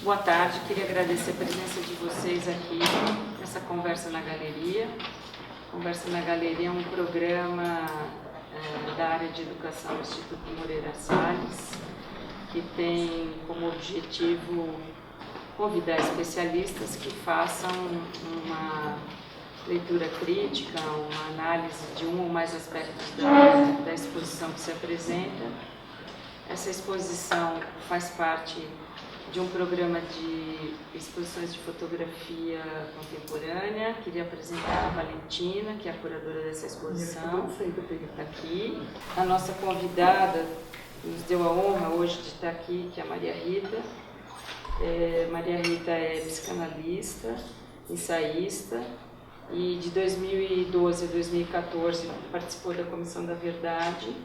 Boa tarde, queria agradecer a presença de vocês aqui nessa Conversa na Galeria. Conversa na Galeria é um programa da área de educação do Instituto Moreira Salles, que tem como objetivo convidar especialistas que façam uma leitura crítica, uma análise de um ou mais aspectos da exposição que se apresenta. Essa exposição faz parte de um programa de exposições de fotografia contemporânea. Queria apresentar a Valentina, que é a curadora dessa exposição, está aqui. A nossa convidada nos deu a honra hoje de estar aqui, que é a Maria Rita. Maria Rita é psicanalista, ensaísta, e de 2012 a 2014 participou da Comissão da Verdade,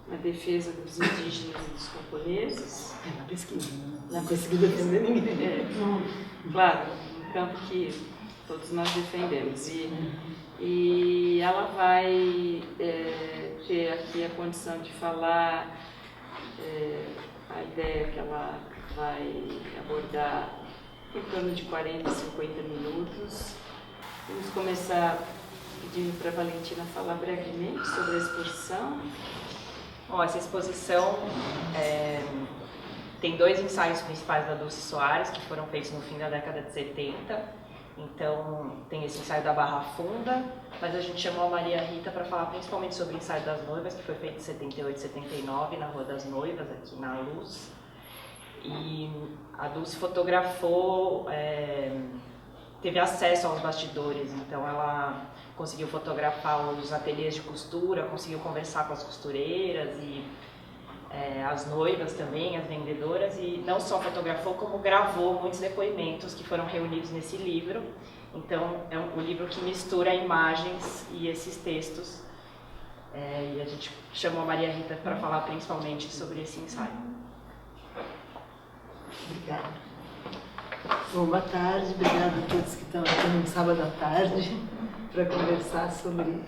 na defesa dos indígenas e dos camponeses. Na pesquisa, né? Na pesquisa defender ninguém. Claro, um campo que todos nós defendemos. E ela vai ter aqui a condição de falar a ideia que ela vai abordar em torno de 40, 50 minutos. Vamos começar pedindo para a Valentina falar brevemente sobre a exposição. Bom, essa exposição tem dois ensaios principais da Dulce Soares, que foram feitos no fim da década de 70. Então, tem esse ensaio da Barra Funda, mas a gente chamou a Maria Rita para falar principalmente sobre o ensaio das noivas, que foi feito em 78, 79, na Rua das Noivas, aqui na Luz. E a Dulce fotografou, teve acesso aos bastidores, então ela conseguiu fotografar os ateliês de costura, conseguiu conversar com as costureiras e as noivas também, as vendedoras, e não só fotografou, como gravou muitos depoimentos que foram reunidos nesse livro. Então, é um livro que mistura imagens e esses textos. E a gente chamou a Maria Rita para falar principalmente sobre esse ensaio. Obrigada. Bom, boa tarde, obrigada a todos que estão aqui no sábado à tarde para conversar sobre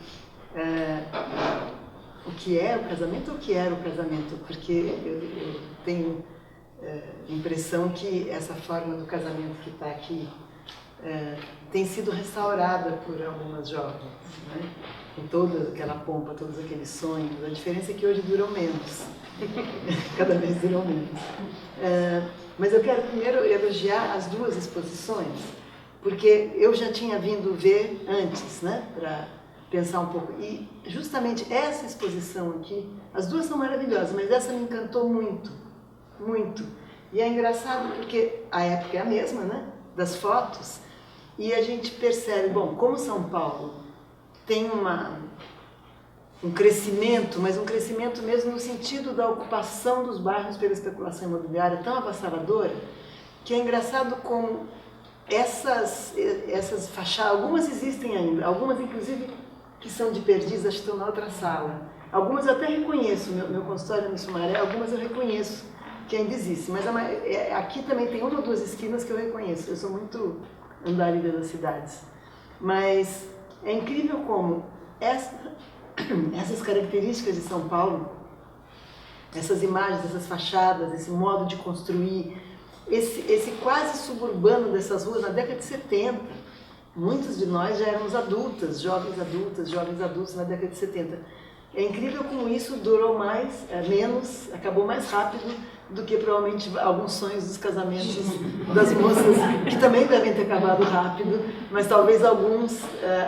o que é o casamento ou o que era o casamento, porque eu tenho a impressão que essa forma do casamento que está aqui tem sido restaurada por algumas jovens, né? Com toda aquela pompa, todos aqueles sonhos. A diferença é que hoje duram menos, cada vez duram menos. Mas eu quero primeiro elogiar as duas exposições, porque eu já tinha vindo ver antes, né, para pensar um pouco. E justamente essa exposição aqui, as duas são maravilhosas, mas essa me encantou muito, muito. E é engraçado porque a época é a mesma, né, das fotos, e a gente percebe, bom, como São Paulo tem um crescimento, mas um crescimento mesmo no sentido da ocupação dos bairros pela especulação imobiliária tão avassaladora, que é engraçado como essas fachadas, algumas existem ainda, algumas inclusive que são de Perdiz, acho que estão na outra sala. Algumas eu até reconheço, meu consultório no Sumaré, algumas eu reconheço que ainda existem, mas aqui também tem uma ou duas esquinas que eu reconheço, eu sou muito andarilha das cidades. Mas é incrível como essas características de São Paulo, essas imagens, essas fachadas, esse modo de construir, esse quase suburbano dessas ruas na década de 70, muitos de nós já éramos adultas, jovens adultos na década de 70. É incrível como isso durou menos, acabou mais rápido do que provavelmente alguns sonhos dos casamentos das moças, que também devem ter acabado rápido, mas talvez alguns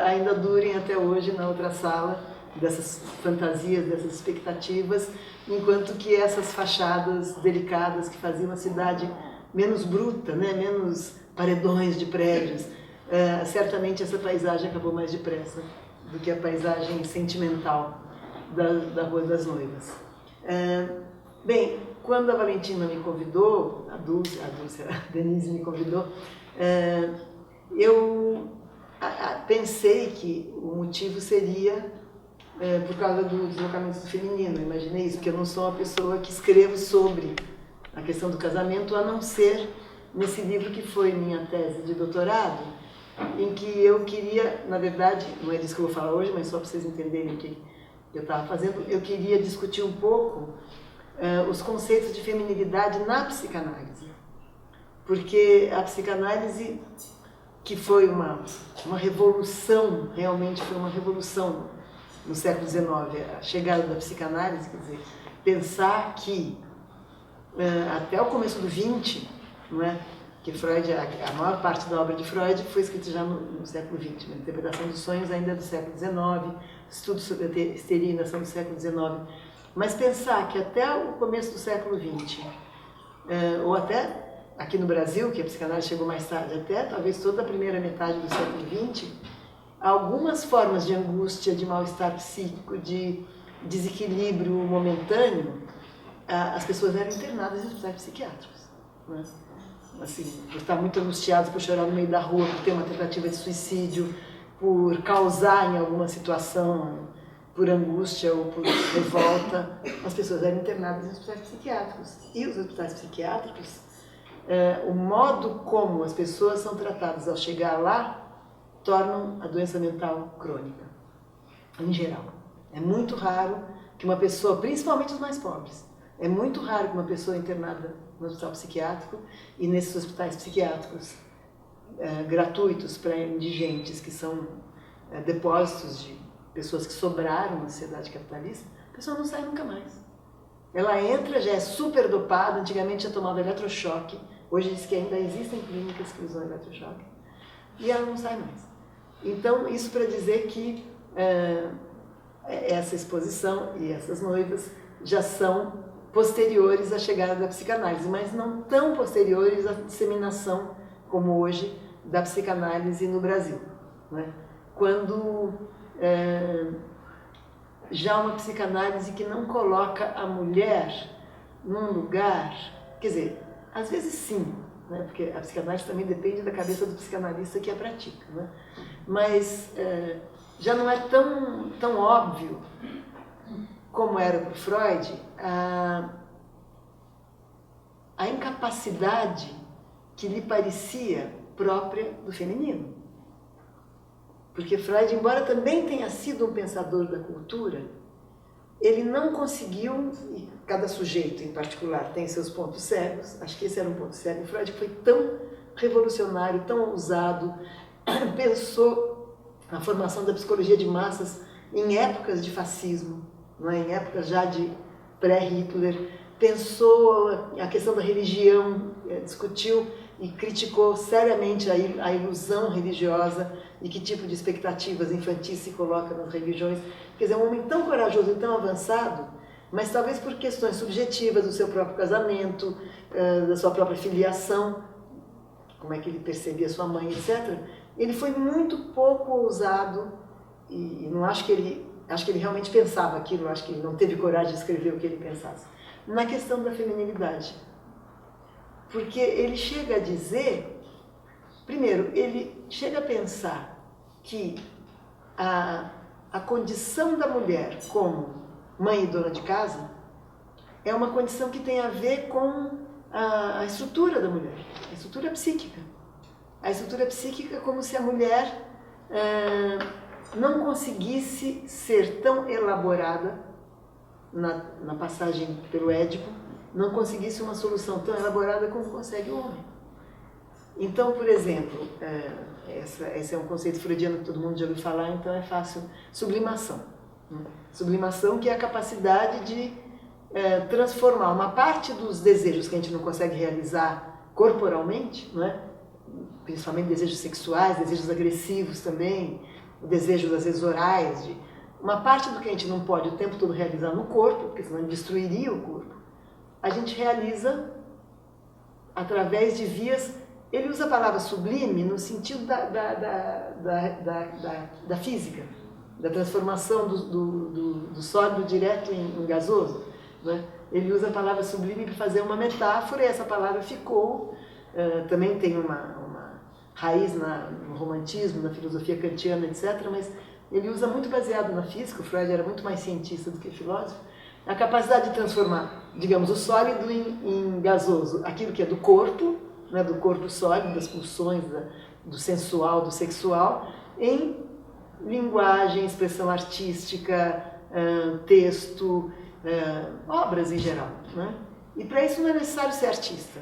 ainda durem até hoje na outra sala, dessas fantasias, dessas expectativas, enquanto que essas fachadas delicadas que faziam a cidade menos bruta, né, menos paredões de prédios, certamente essa paisagem acabou mais depressa do que a paisagem sentimental da Rua das Noivas. Bem, quando a Valentina me convidou, a Denise me convidou, eu pensei que o motivo seria por causa do deslocamento feminino. Eu imaginei isso, porque eu não sou uma pessoa que escrevo sobre a questão do casamento, a não ser nesse livro que foi minha tese de doutorado, em que eu queria, na verdade, não é disso que eu vou falar hoje, mas só para vocês entenderem o que eu estava fazendo, eu queria discutir um pouco os conceitos de feminilidade na psicanálise. porque a psicanálise, que foi uma revolução, realmente foi uma revolução no século XIX, a chegada da psicanálise, quer dizer, pensar que até o começo do XX, não é? Que Freud, a maior parte da obra de Freud foi escrita já no século XX, a interpretação dos sonhos ainda é do século XIX, estudos sobre a histeria ainda são do século XIX, mas pensar que até o começo do século XX, ou até aqui no Brasil, que a psicanálise chegou mais tarde, até talvez toda a primeira metade do século XX, algumas formas de angústia, de mal-estar psíquico, de desequilíbrio momentâneo, as pessoas eram internadas em hospitais psiquiátricos, né? Assim, por estar muito angustiados, por chorar no meio da rua, por ter uma tentativa de suicídio, por causar em alguma situação, por angústia ou por revolta, as pessoas eram internadas em hospitais psiquiátricos. E os hospitais psiquiátricos, o modo como as pessoas são tratadas ao chegar lá, tornam a doença mental crônica, em geral. É muito raro que uma pessoa, principalmente os mais pobres, é muito raro que uma pessoa internada no hospital psiquiátrico e nesses hospitais psiquiátricos gratuitos para indigentes, que são depósitos de pessoas que sobraram na sociedade capitalista, a pessoa não sai nunca mais. Ela entra, já é super dopada, antigamente já tomava eletrochoque, hoje diz que ainda existem clínicas que usam eletrochoque, e ela não sai mais. Então, isso para dizer que essa exposição e essas noivas já são posteriores à chegada da psicanálise, mas não tão posteriores à disseminação, como hoje, da psicanálise no Brasil, né? Quando já uma psicanálise que não coloca a mulher num lugar, quer dizer, às vezes sim, né? Porque a psicanálise também depende da cabeça do psicanalista que a pratica, né? Mas já não é tão óbvio como era para Freud a incapacidade que lhe parecia própria do feminino. Porque Freud, embora também tenha sido um pensador da cultura, ele não conseguiu, e cada sujeito em particular tem seus pontos cegos, acho que esse era um ponto cego, Freud foi tão revolucionário, tão ousado, pensou na formação da psicologia de massas em épocas de fascismo, não é? Em épocas já de pré-Hitler, pensou a questão da religião, discutiu e criticou seriamente a ilusão religiosa e que tipo de expectativas infantis se coloca nas religiões. Quer dizer, um homem tão corajoso e tão avançado, mas talvez por questões subjetivas do seu próprio casamento, da sua própria filiação, como é que ele percebia sua mãe, etc., ele foi muito pouco ousado e não acho que ele realmente pensava aquilo, acho que ele não teve coragem de escrever o que ele pensasse, na questão da feminilidade. Porque ele chega a dizer, primeiro, ele chega a pensar que a condição da mulher como mãe e dona de casa é uma condição que tem a ver com a estrutura da mulher, a estrutura psíquica. A estrutura psíquica é como se a mulher não conseguisse ser tão elaborada na passagem pelo Édipo, não conseguisse uma solução tão elaborada como consegue o homem. Então, por exemplo, esse é um conceito freudiano que todo mundo já ouviu falar, então é fácil. Sublimação. Sublimação, que é a capacidade de transformar uma parte dos desejos que a gente não consegue realizar corporalmente, não é? Principalmente desejos sexuais, desejos agressivos também, desejos às vezes orais, uma parte do que a gente não pode o tempo todo realizar no corpo, porque senão destruiria o corpo, a gente realiza através de vias. Ele usa a palavra sublime no sentido da física, da transformação do sólido direto em gasoso, né? Ele usa a palavra sublime para fazer uma metáfora, e essa palavra ficou, também tem uma raiz no romantismo, na filosofia kantiana, etc., mas ele usa muito baseado na física. O Freud era muito mais cientista do que filósofo, a capacidade de transformar, digamos, o sólido em gasoso, aquilo que é do corpo, né, do corpo sólido, das pulsões, do sensual, do sexual, em linguagem, expressão artística, texto, obras em geral, né? E para isso não é necessário ser artista.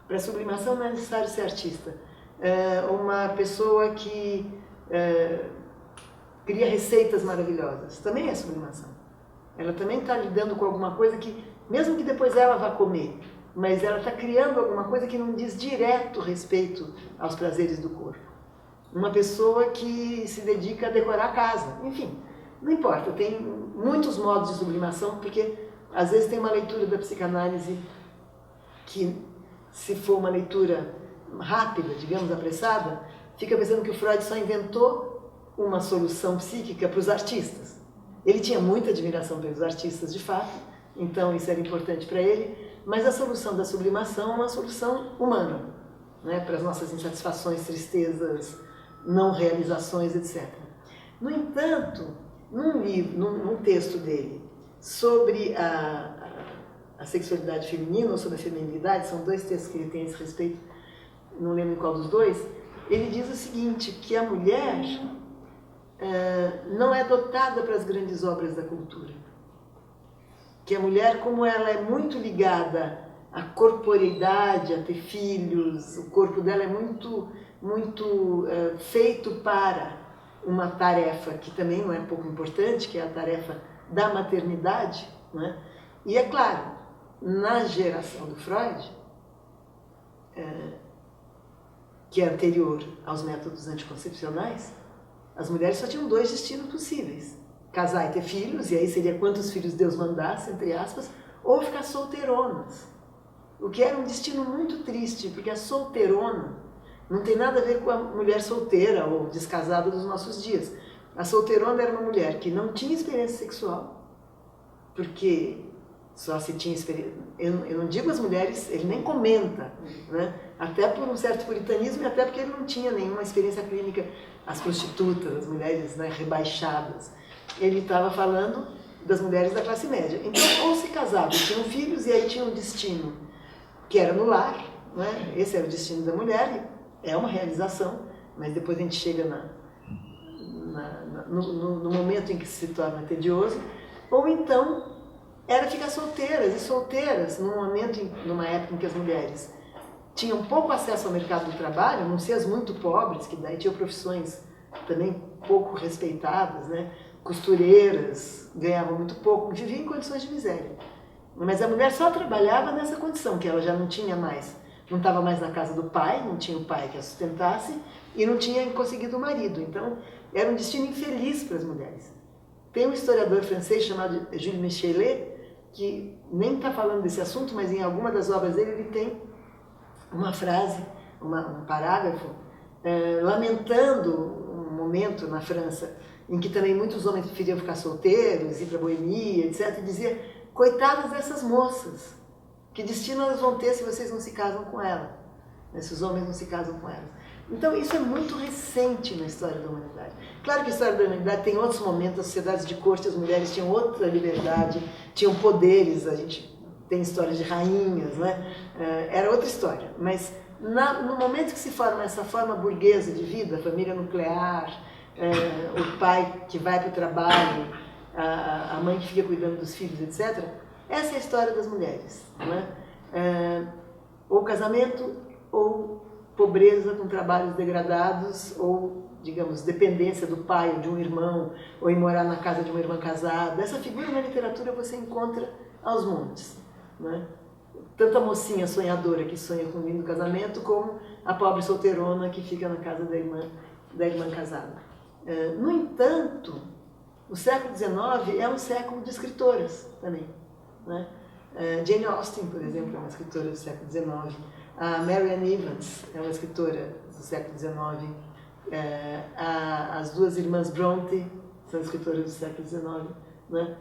Para a sublimação não é necessário ser artista. Uma pessoa que cria receitas maravilhosas também é sublimação. Ela também está lidando com alguma coisa que, mesmo que depois ela vá comer, mas ela está criando alguma coisa que não diz direto respeito aos prazeres do corpo. Uma pessoa que se dedica a decorar a casa, enfim, não importa, tem muitos modos de sublimação, porque às vezes tem uma leitura da psicanálise que, se for uma leitura rápida, digamos, apressada, fica pensando que o Freud só inventou uma solução psíquica para os artistas. Ele tinha muita admiração pelos artistas, de fato, então isso era importante para ele, mas a solução da sublimação é uma solução humana, né, para as nossas insatisfações, tristezas, não realizações, etc. No entanto, num texto dele sobre a sexualidade feminina ou sobre a feminilidade, são 2 textos que ele tem a esse respeito, não lembro em qual dos 2, ele diz o seguinte, que a mulher não é dotada para as grandes obras da cultura. Que a mulher, como ela é muito ligada à corporeidade, a ter filhos, o corpo dela é muito feito para uma tarefa que também não é pouco importante, que é a tarefa da maternidade, né? E é claro, na geração do Freud, que é anterior aos métodos anticoncepcionais, as mulheres só tinham 2 destinos possíveis: casar e ter filhos, e aí seria quantos filhos Deus mandasse, entre aspas, ou ficar solteironas. O que era um destino muito triste, porque a solteirona não tem nada a ver com a mulher solteira ou descasada dos nossos dias. A solteirona era uma mulher que não tinha experiência sexual, porque só se tinha experiência... Eu não digo as mulheres, ele nem comenta, né? Até por um certo puritanismo e até porque ele não tinha nenhuma experiência clínica. As prostitutas, as mulheres, né, rebaixadas. Ele estava falando das mulheres da classe média. Então, ou se casavam, tinham filhos e aí tinham um destino que era no lar, né? Esse era o destino da mulher, é uma realização, mas depois a gente chega no momento em que se torna tedioso. Ou então era ficar solteiras e solteiras numa época em que as mulheres tinham pouco acesso ao mercado do trabalho, não ser as muito pobres, que daí tinham profissões também pouco respeitadas, né? Costureiras, ganhavam muito pouco, viviam em condições de miséria. Mas a mulher só trabalhava nessa condição, que ela já não tinha mais, não estava mais na casa do pai, não tinha o pai que a sustentasse e não tinha conseguido o marido. Então, era um destino infeliz para as mulheres. Tem um historiador francês chamado Jules Michelet, que nem está falando desse assunto, mas em alguma das obras dele ele tem uma frase, um parágrafo, lamentando um momento na França em que também muitos homens preferiam ficar solteiros, ir para a boemia, etc. E dizia, coitadas dessas moças, que destino elas vão ter se vocês não se casam com elas, né, se os homens não se casam com elas. Então isso é muito recente na história da humanidade. Claro que a história da humanidade tem outros momentos, as sociedades de corte, as mulheres tinham outra liberdade, tinham poderes, a gente tem histórias de rainhas, né? Era outra história. Mas no momento que se forma essa forma burguesa de vida, a família nuclear, o pai que vai para o trabalho, a mãe que fica cuidando dos filhos, etc., essa é a história das mulheres, né? Ou casamento, ou pobreza com trabalhos degradados, ou, digamos, dependência do pai ou de um irmão, ou ir morar na casa de uma irmã casada. Essa figura na literatura você encontra aos montes, né? Tanto a mocinha sonhadora que sonha com um lindo casamento, como a pobre solteirona que fica na casa da irmã casada. No entanto, o século XIX é um século de escritoras também, né? Jane Austen, por exemplo, é uma escritora do século XIX. A Marianne Evans é uma escritora do século XIX. As 2 irmãs Bronte são escritoras do século XIX, né?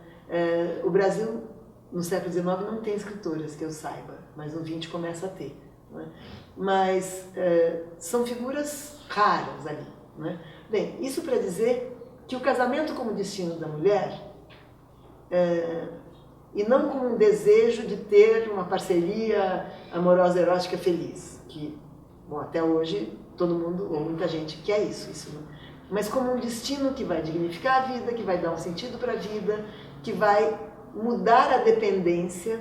O Brasil, no século XIX, não tem escritoras, que eu saiba, mas no XX começa a ter, né? Mas são figuras raras ali, né? Bem, isso para dizer que o casamento como destino da mulher, e não como um desejo de ter uma parceria amorosa, erótica, feliz, que, bom, até hoje todo mundo, ou muita gente quer isso, mas como um destino que vai dignificar a vida, que vai dar um sentido para a vida, que vai mudar a dependência,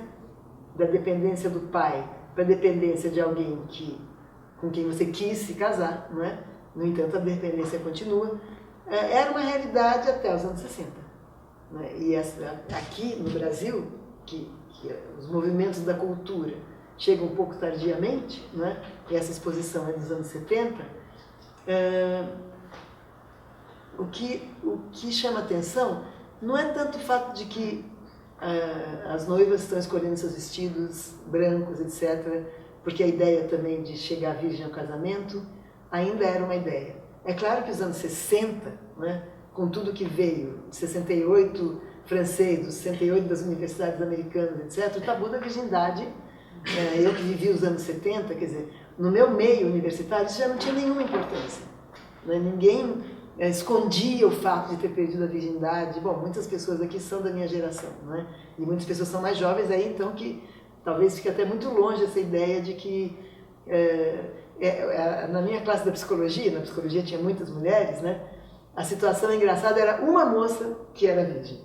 da dependência do pai para a dependência de alguém com quem você quis se casar, não é? No entanto, a dependência continua. Era uma realidade até os anos 60. Né? E aqui no Brasil, que os movimentos da cultura chegam um pouco tardiamente, né? E essa exposição é dos anos 70, o que chama atenção não é tanto o fato de que as noivas estão escolhendo seus vestidos brancos, etc., porque a ideia também de chegar virgem ao casamento ainda era uma ideia. É claro que os anos 60, né, com tudo que veio, 68 francês, dos 68 das universidades americanas, etc., o tabu da virgindade, eu que vivi os anos 70, quer dizer, no meu meio universitário isso já não tinha nenhuma importância. Né? Ninguém escondia o fato de ter perdido a virgindade. Bom, muitas pessoas aqui são da minha geração, né? E muitas pessoas são mais jovens aí, então que talvez fique até muito longe essa ideia de que na minha classe da psicologia, na psicologia tinha muitas mulheres, né? A situação engraçada era uma moça que era virgem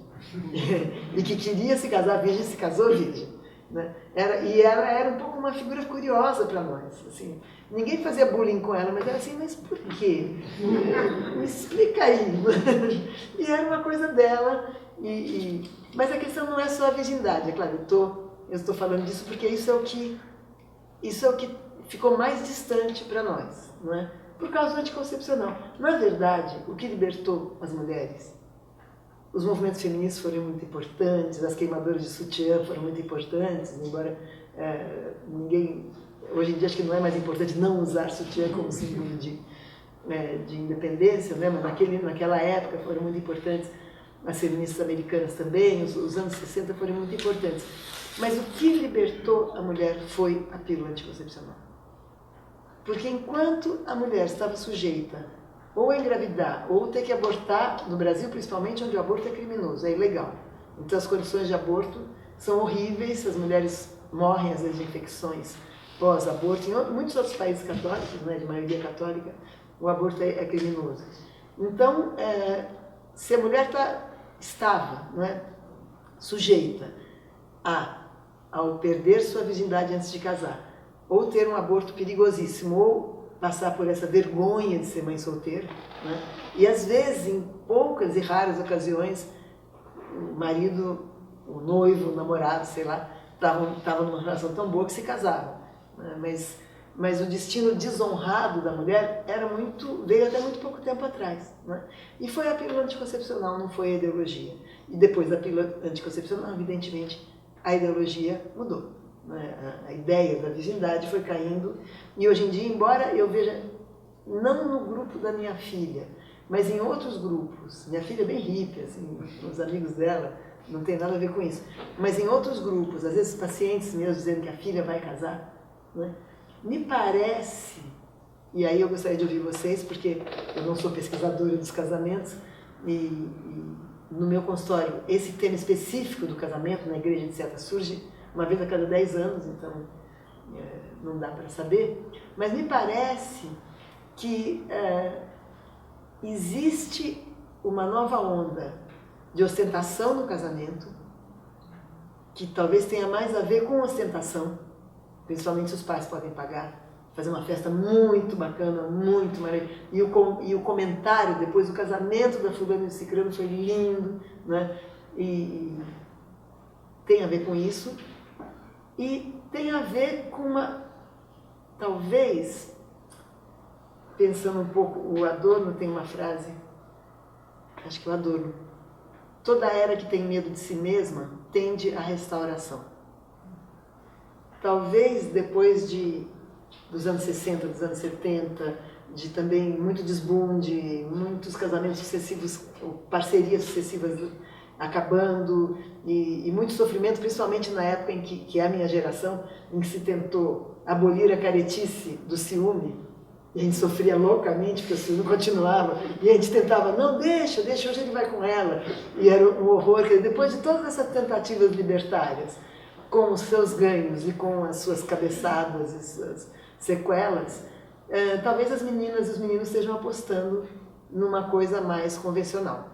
e que queria se casar virgem, se casou virgem, né? E ela era um pouco uma figura curiosa para nós, assim. Ninguém fazia bullying com ela, mas era assim, mas por quê? Me explica aí. E era uma coisa dela. Mas a questão não é só a virgindade, é claro, eu estou falando disso porque isso é o que ficou mais distante para nós, não é? Por causa do anticoncepcional. Na verdade, o que libertou as mulheres, os movimentos feministas foram muito importantes, as queimadoras de sutiã foram muito importantes, embora ninguém... Hoje em dia acho que não é mais importante não usar sutiã como símbolo de independência, né? Mas naquela época foram muito importantes. As feministas americanas também, os anos 60 foram muito importantes. Mas o que libertou a mulher foi a pílula anticoncepcional. Porque enquanto a mulher estava sujeita ou a engravidar ou ter que abortar, no Brasil principalmente, onde o aborto é criminoso, é ilegal. Então as condições de aborto são horríveis, as mulheres morrem às vezes de infecções pós-aborto. Em muitos outros países católicos, né, de maioria católica, o aborto é criminoso. Então, se a mulher estava, né, sujeita ao perder sua virgindade antes de casar, ou ter um aborto perigosíssimo, ou passar por essa vergonha de ser mãe solteira, né, e às vezes, em poucas e raras ocasiões, o marido, o noivo, o namorado, sei lá, estavam numa relação tão boa que se casavam. Mas o destino desonrado da mulher veio até muito pouco tempo atrás, né? E foi a pílula anticoncepcional, não foi a ideologia. E depois da pílula anticoncepcional, evidentemente, a ideologia mudou, né? A ideia da virgindade foi caindo. E hoje em dia, embora eu veja, não no grupo da minha filha, mas em outros grupos, minha filha é bem hippie, assim, os amigos dela, não tem nada a ver com isso, mas em outros grupos, às vezes pacientes meus dizendo que a filha vai casar, né? Me parece, e aí eu gostaria de ouvir vocês, porque eu não sou pesquisadora dos casamentos, e no meu consultório esse tema específico do casamento na Igreja de Seta surge uma vez a cada 10 anos, então não dá para saber, mas me parece que existe uma nova onda de ostentação no casamento, que talvez tenha mais a ver com ostentação, principalmente se os pais podem pagar, fazer uma festa muito bacana, muito maravilhosa. E o comentário depois do casamento da fulana e do cicrano foi lindo, né? E tem a ver com isso. E tem a ver com talvez, pensando um pouco, o Adorno tem uma frase, acho que o Adorno, toda era que tem medo de si mesma tende à restauração. Talvez depois dos anos 60, dos anos 70, de também muito desbunde, muitos casamentos sucessivos, parcerias sucessivas acabando, e muito sofrimento, principalmente na época em que é a minha geração, em que se tentou abolir a caretice do ciúme, e a gente sofria loucamente porque o ciúme continuava, e a gente tentava, não, deixa, hoje ele vai com ela, e era um horror. Depois de todas essas tentativas libertárias, com os seus ganhos e com as suas cabeçadas e suas sequelas, talvez as meninas e os meninos estejam apostando numa coisa mais convencional,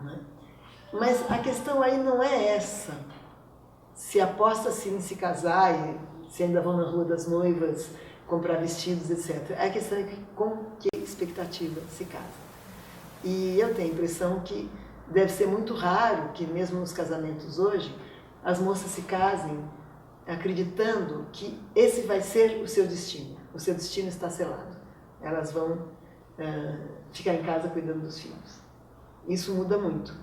né? Mas a questão aí não é essa, se aposta-se em se casar se ainda vão na Rua das Noivas comprar vestidos, etc. A questão é que, com que expectativa se casa. E eu tenho a impressão que deve ser muito raro que, mesmo nos casamentos hoje, as moças se casem acreditando que esse vai ser o seu destino. O seu destino está selado. Elas vão ficar em casa cuidando dos filhos. Isso muda muito.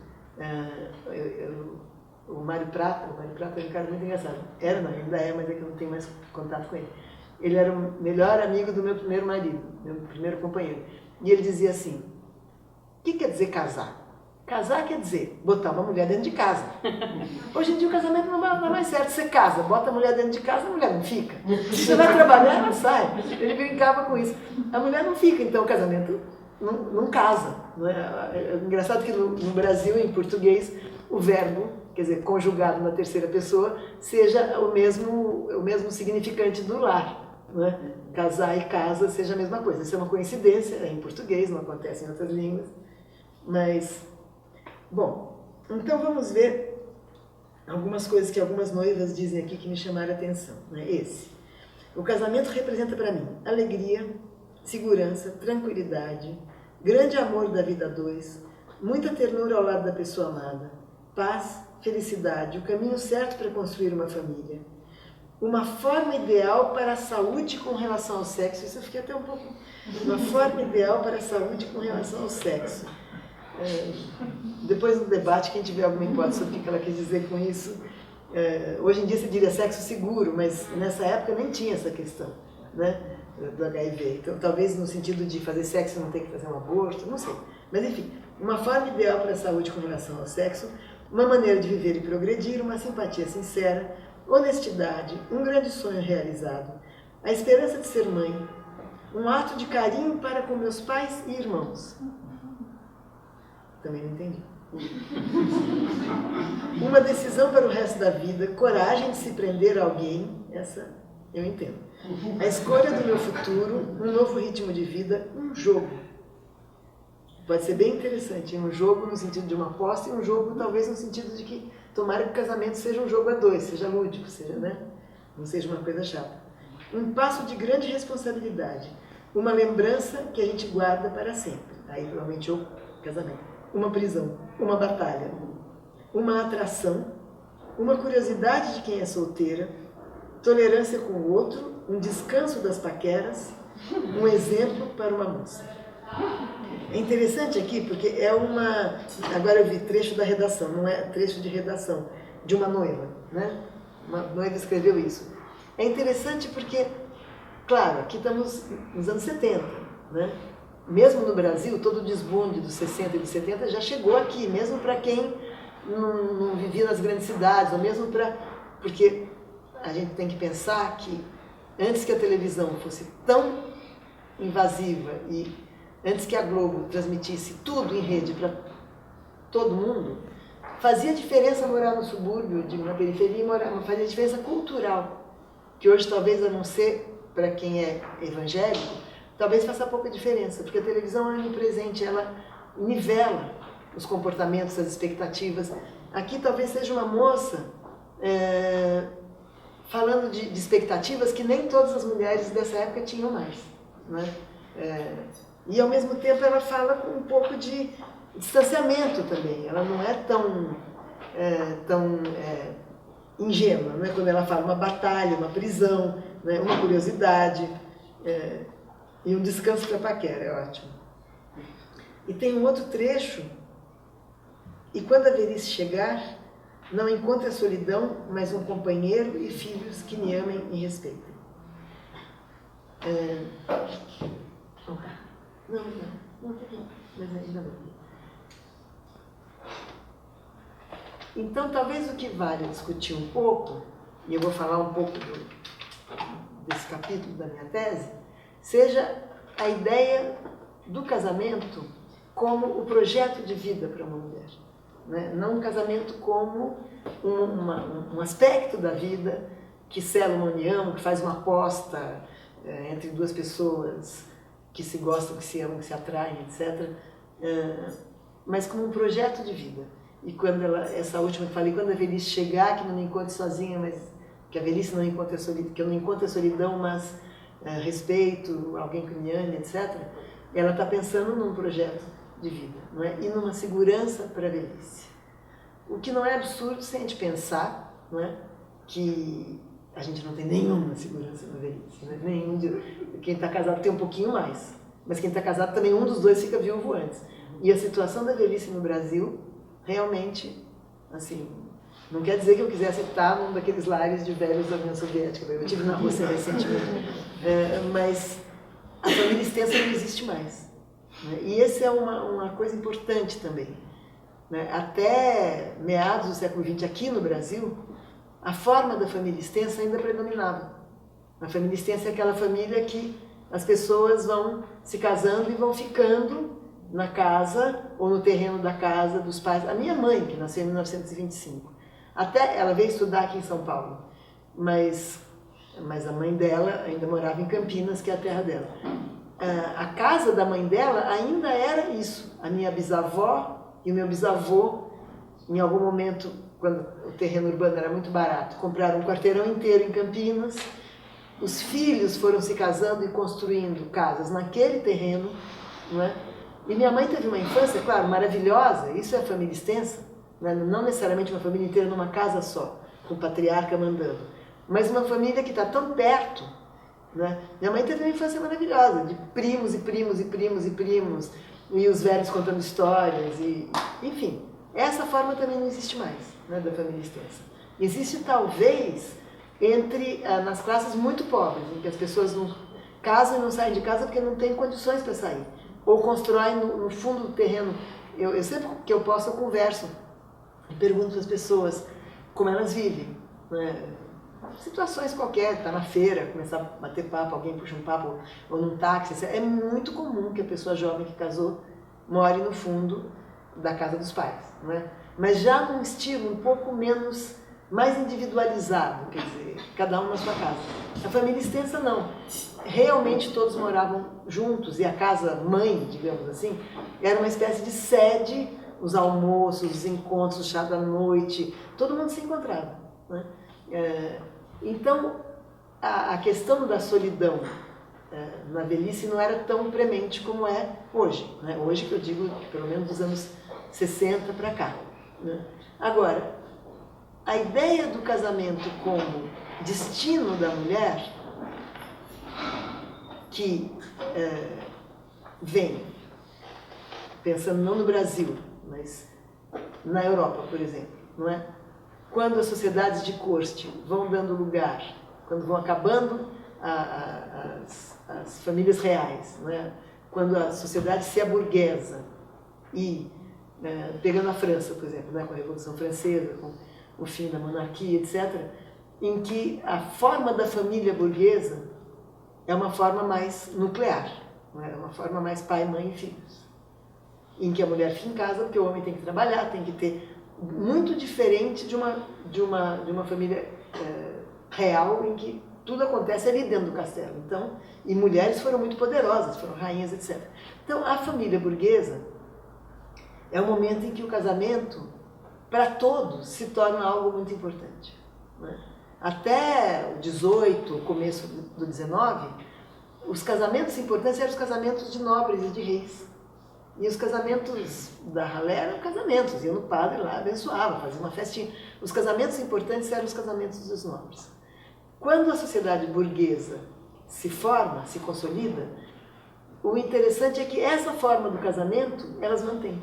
O Mário Prata é um cara muito engraçado. Era, não, ainda é, mas é que eu não tenho mais contato com ele. Ele era o melhor amigo do meu primeiro marido, meu primeiro companheiro. E ele dizia assim, o que quer dizer casar? Casar quer dizer botar uma mulher dentro de casa. Hoje em dia o casamento não é mais certo. Você casa, bota a mulher dentro de casa, a mulher não fica. Você vai trabalhar, ela sai. Ele brincava com isso. A mulher não fica, então o casamento não casa. Não é? É engraçado que no Brasil, em português, o verbo, quer dizer, conjugado na terceira pessoa, seja o mesmo significante do lar. Não é? Casar e casa seja a mesma coisa. Isso é uma coincidência, é em português, não acontece em outras línguas. Mas, bom, então vamos ver algumas coisas que algumas noivas dizem aqui que me chamaram a atenção. Né? O casamento representa para mim alegria, segurança, tranquilidade, grande amor da vida a dois, muita ternura ao lado da pessoa amada, paz, felicidade, o caminho certo para construir uma família, uma forma ideal para a saúde com relação ao sexo. Isso eu fiquei até um pouco... Uma forma ideal para a saúde com relação ao sexo. Depois do debate, quem tiver alguma hipótese sobre o que ela quis dizer com isso, hoje em dia se diria sexo seguro, mas nessa época nem tinha essa questão, né, do HIV. Então, talvez no sentido de fazer sexo não ter que fazer um aborto, não sei. Mas, enfim, uma forma ideal para a saúde com relação ao sexo, uma maneira de viver e progredir, uma simpatia sincera, honestidade, um grande sonho realizado, a esperança de ser mãe, um ato de carinho para com meus pais e irmãos. Também não entendi. Uma decisão para o resto da vida, coragem de se prender a alguém, essa eu entendo. A escolha do meu futuro, um novo ritmo de vida, um jogo. Pode ser bem interessante, um jogo no sentido de uma aposta e um jogo talvez no sentido de que tomara que o casamento seja um jogo a dois, seja lúdico, seja, né? Não seja uma coisa chata. Um passo de grande responsabilidade, uma lembrança que a gente guarda para sempre. Aí provavelmente o casamento. Uma prisão, uma batalha, uma atração, uma curiosidade de quem é solteira, tolerância com o outro, um descanso das paqueras, um exemplo para uma moça. É interessante aqui porque é uma... Agora eu vi trecho da redação, não é trecho de redação, de uma noiva, né? Uma noiva escreveu isso. É interessante porque, claro, aqui estamos nos anos 70, né? Mesmo no Brasil, todo o desbunde dos 60 e dos 70 já chegou aqui, mesmo para quem não vivia nas grandes cidades, ou mesmo para... Porque a gente tem que pensar que antes que a televisão fosse tão invasiva e antes que a Globo transmitisse tudo em rede para todo mundo, fazia diferença morar no subúrbio, na periferia, fazia diferença cultural, que hoje talvez, a não ser para quem é evangélico, talvez faça pouca diferença, porque a televisão é onipresente, ela nivela os comportamentos, as expectativas. Aqui talvez seja uma moça falando de expectativas que nem todas as mulheres dessa época tinham mais, né? E ao mesmo tempo ela fala com um pouco de distanciamento também, ela não é tão ingênua, não é? Quando ela fala uma batalha, uma prisão, né? Uma curiosidade, e um descanso para a paquera, é ótimo. E tem um outro trecho, e quando a velhice chegar, não encontre a solidão, mas um companheiro e filhos que me amem e respeitem. Não, tá bem, mas ainda não. Então, talvez o que vale discutir um pouco, e eu vou falar um pouco desse capítulo da minha tese, seja a ideia do casamento como o projeto de vida para uma mulher. Né? Não um casamento como um aspecto da vida que sela uma união, que faz uma aposta entre duas pessoas que se gostam, que se amam, que se atraem, etc. Mas como um projeto de vida. E quando essa última que falei, quando a velhice chegar, que não me encontre sozinha, mas que a velhice não encontra solidão, que eu não encontro a solidão, mas respeito, alguém que me ame, etc. Ela está pensando num projeto de vida, não é? E numa segurança para a velhice. O que não é absurdo se a gente pensar, não é? Que a gente não tem nenhuma segurança na velhice. Né? Quem está casado tem um pouquinho mais, mas quem está casado também, um dos dois fica viúvo antes. E a situação da velhice no Brasil, realmente, assim, não quer dizer que eu quisesse estar num daqueles lares de velhos da União Soviética. Eu estive na Rússia recentemente. Mas a família extensa não existe mais. Né? E essa é uma coisa importante também. Né? Até meados do século XX, aqui no Brasil, a forma da família extensa ainda predominava. A família extensa é aquela família que as pessoas vão se casando e vão ficando na casa ou no terreno da casa dos pais. A minha mãe, que nasceu em 1925, até ela veio estudar aqui em São Paulo, mas a mãe dela ainda morava em Campinas, que é a terra dela. A casa da mãe dela ainda era isso. A minha bisavó e o meu bisavô, em algum momento, quando o terreno urbano era muito barato, compraram um quarteirão inteiro em Campinas. Os filhos foram se casando e construindo casas naquele terreno, não é? E minha mãe teve uma infância, claro, maravilhosa, isso é família extensa, né? Não necessariamente uma família inteira numa casa só, com o patriarca mandando, mas uma família que está tão perto, né? Minha mãe teve uma infância maravilhosa, de primos e primos e primos e primos, e os velhos contando histórias, e enfim, essa forma também não existe mais, né, da família extensa. Existe talvez nas classes muito pobres, em que as pessoas não casam e não saem de casa porque não têm condições para sair, ou constroem no fundo do terreno. Eu sempre que eu posso, eu converso e pergunto para as pessoas como elas vivem, né? Situações qualquer, tá na feira, começar a bater papo, alguém puxa um papo, ou num táxi. É muito comum que a pessoa jovem que casou more no fundo da casa dos pais, né? Mas já num estilo um pouco mais individualizado, quer dizer, cada um na sua casa. A família extensa não. Realmente todos moravam juntos e a casa mãe, digamos assim, era uma espécie de sede, os almoços, os encontros, o chá da noite, todo mundo se encontrava, né? Então, a questão da solidão na velhice não era tão premente como é hoje, né? Hoje que eu digo, pelo menos dos anos 60 para cá, né? Agora, a ideia do casamento como destino da mulher, que vem, pensando não no Brasil, mas na Europa, por exemplo, não é? Quando as sociedades de corte vão dando lugar, quando vão acabando as famílias reais, não é? Quando a sociedade se aburguesa e, pegando a França, por exemplo, né, com a Revolução Francesa, com o fim da monarquia, etc., em que a forma da família burguesa é uma forma mais nuclear, não é? Uma forma mais pai, mãe e filhos, em que a mulher fica em casa porque o homem tem que trabalhar, tem que ter, muito diferente de uma família real em que tudo acontece ali dentro do castelo. Então, e mulheres foram muito poderosas, foram rainhas, etc. Então, a família burguesa é o momento em que o casamento, para todos, se torna algo muito importante, né? Até o 18, começo do 19, os casamentos importantes eram os casamentos de nobres e de reis. E os casamentos da ralé eram casamentos, ia no padre lá, abençoava, fazia uma festinha. Os casamentos importantes eram os casamentos dos nobres. Quando a sociedade burguesa se forma, se consolida, o interessante é que essa forma do casamento, elas mantêm.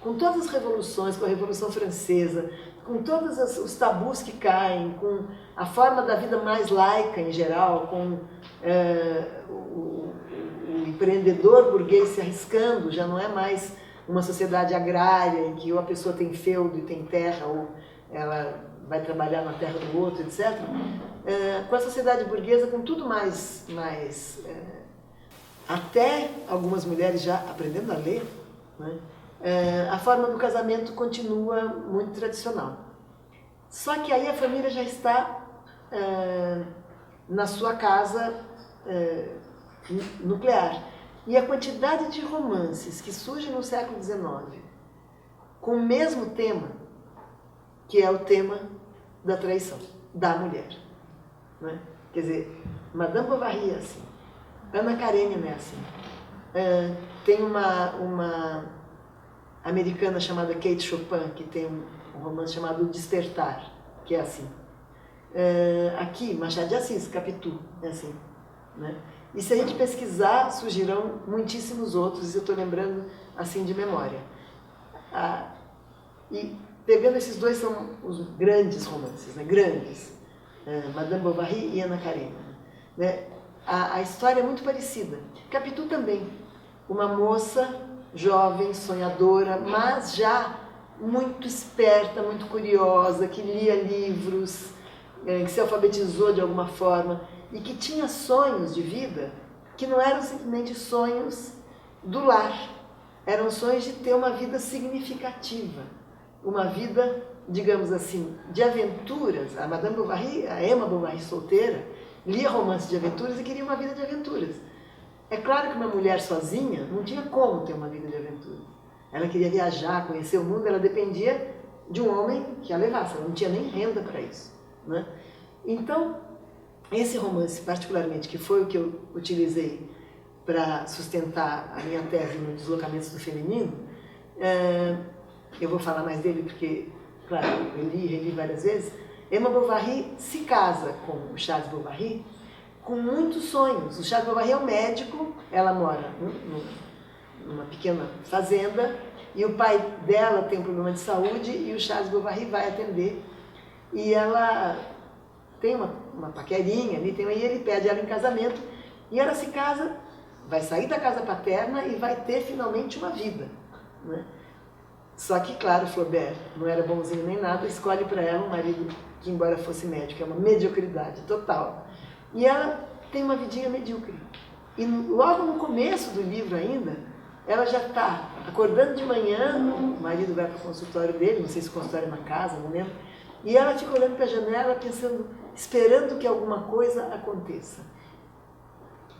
Com todas as revoluções, com a Revolução Francesa, com todos os tabus que caem, com a forma da vida mais laica em geral, com o empreendedor burguês se arriscando, já não é mais uma sociedade agrária em que ou a pessoa tem feudo e tem terra, ou ela vai trabalhar na terra do outro, etc. Com a sociedade burguesa, com tudo mais até algumas mulheres já aprendendo a ler, né? A forma do casamento continua muito tradicional. Só que aí a família já está na sua casa nuclear. E a quantidade de romances que surgem no século XIX com o mesmo tema, que é o tema da traição da mulher. né? Quer dizer, Madame Bovary é assim, Ana Karenina é assim. Tem uma americana chamada Kate Chopin, que tem um romance chamado O Despertar, que é assim. Aqui, Machado de Assis, Capitu, é assim, né? E se a gente pesquisar, surgirão muitíssimos outros, e eu estou lembrando assim de memória. E pegando esses dois, são os grandes romances, né? Grandes, Madame Bovary e Ana Karenina, né? A história é muito parecida. Capitu também, uma moça jovem, sonhadora, mas já muito esperta, muito curiosa, que lia livros, que se alfabetizou de alguma forma e que tinha sonhos de vida que não eram simplesmente sonhos do lar, eram sonhos de ter uma vida significativa, uma vida, digamos assim, de aventuras. A Madame Bovary, a Emma Bovary solteira, lia romances de aventuras e queria uma vida de aventuras. É claro que uma mulher sozinha não tinha como ter uma vida de aventuras. Ela queria viajar, conhecer o mundo, ela dependia de um homem que a levasse, ela não tinha nem renda para isso, né? Então, esse romance, particularmente, que foi o que eu utilizei para sustentar a minha tese no Deslocamentos do Feminino, eu vou falar mais dele porque, claro, eu li e reli várias vezes. Emma Bovary se casa com o Charles Bovary com muitos sonhos. O Charles Bovary é um médico, ela mora numa pequena fazenda, e o pai dela tem um problema de saúde e o Charles Bovary vai atender. E ela tem uma paquerinha ali, e ele pede ela em casamento, e ela se casa, vai sair da casa paterna e vai ter finalmente uma vida, né? Só que, claro, Flaubert não era bonzinho nem nada, escolhe para ela um marido que, embora fosse médico, é uma mediocridade total. E ela tem uma vidinha medíocre. E logo no começo do livro ainda, ela já está acordando de manhã, o marido vai para o consultório dele, não sei se o consultório é na casa, não lembro, e ela fica olhando para a janela, pensando, esperando que alguma coisa aconteça.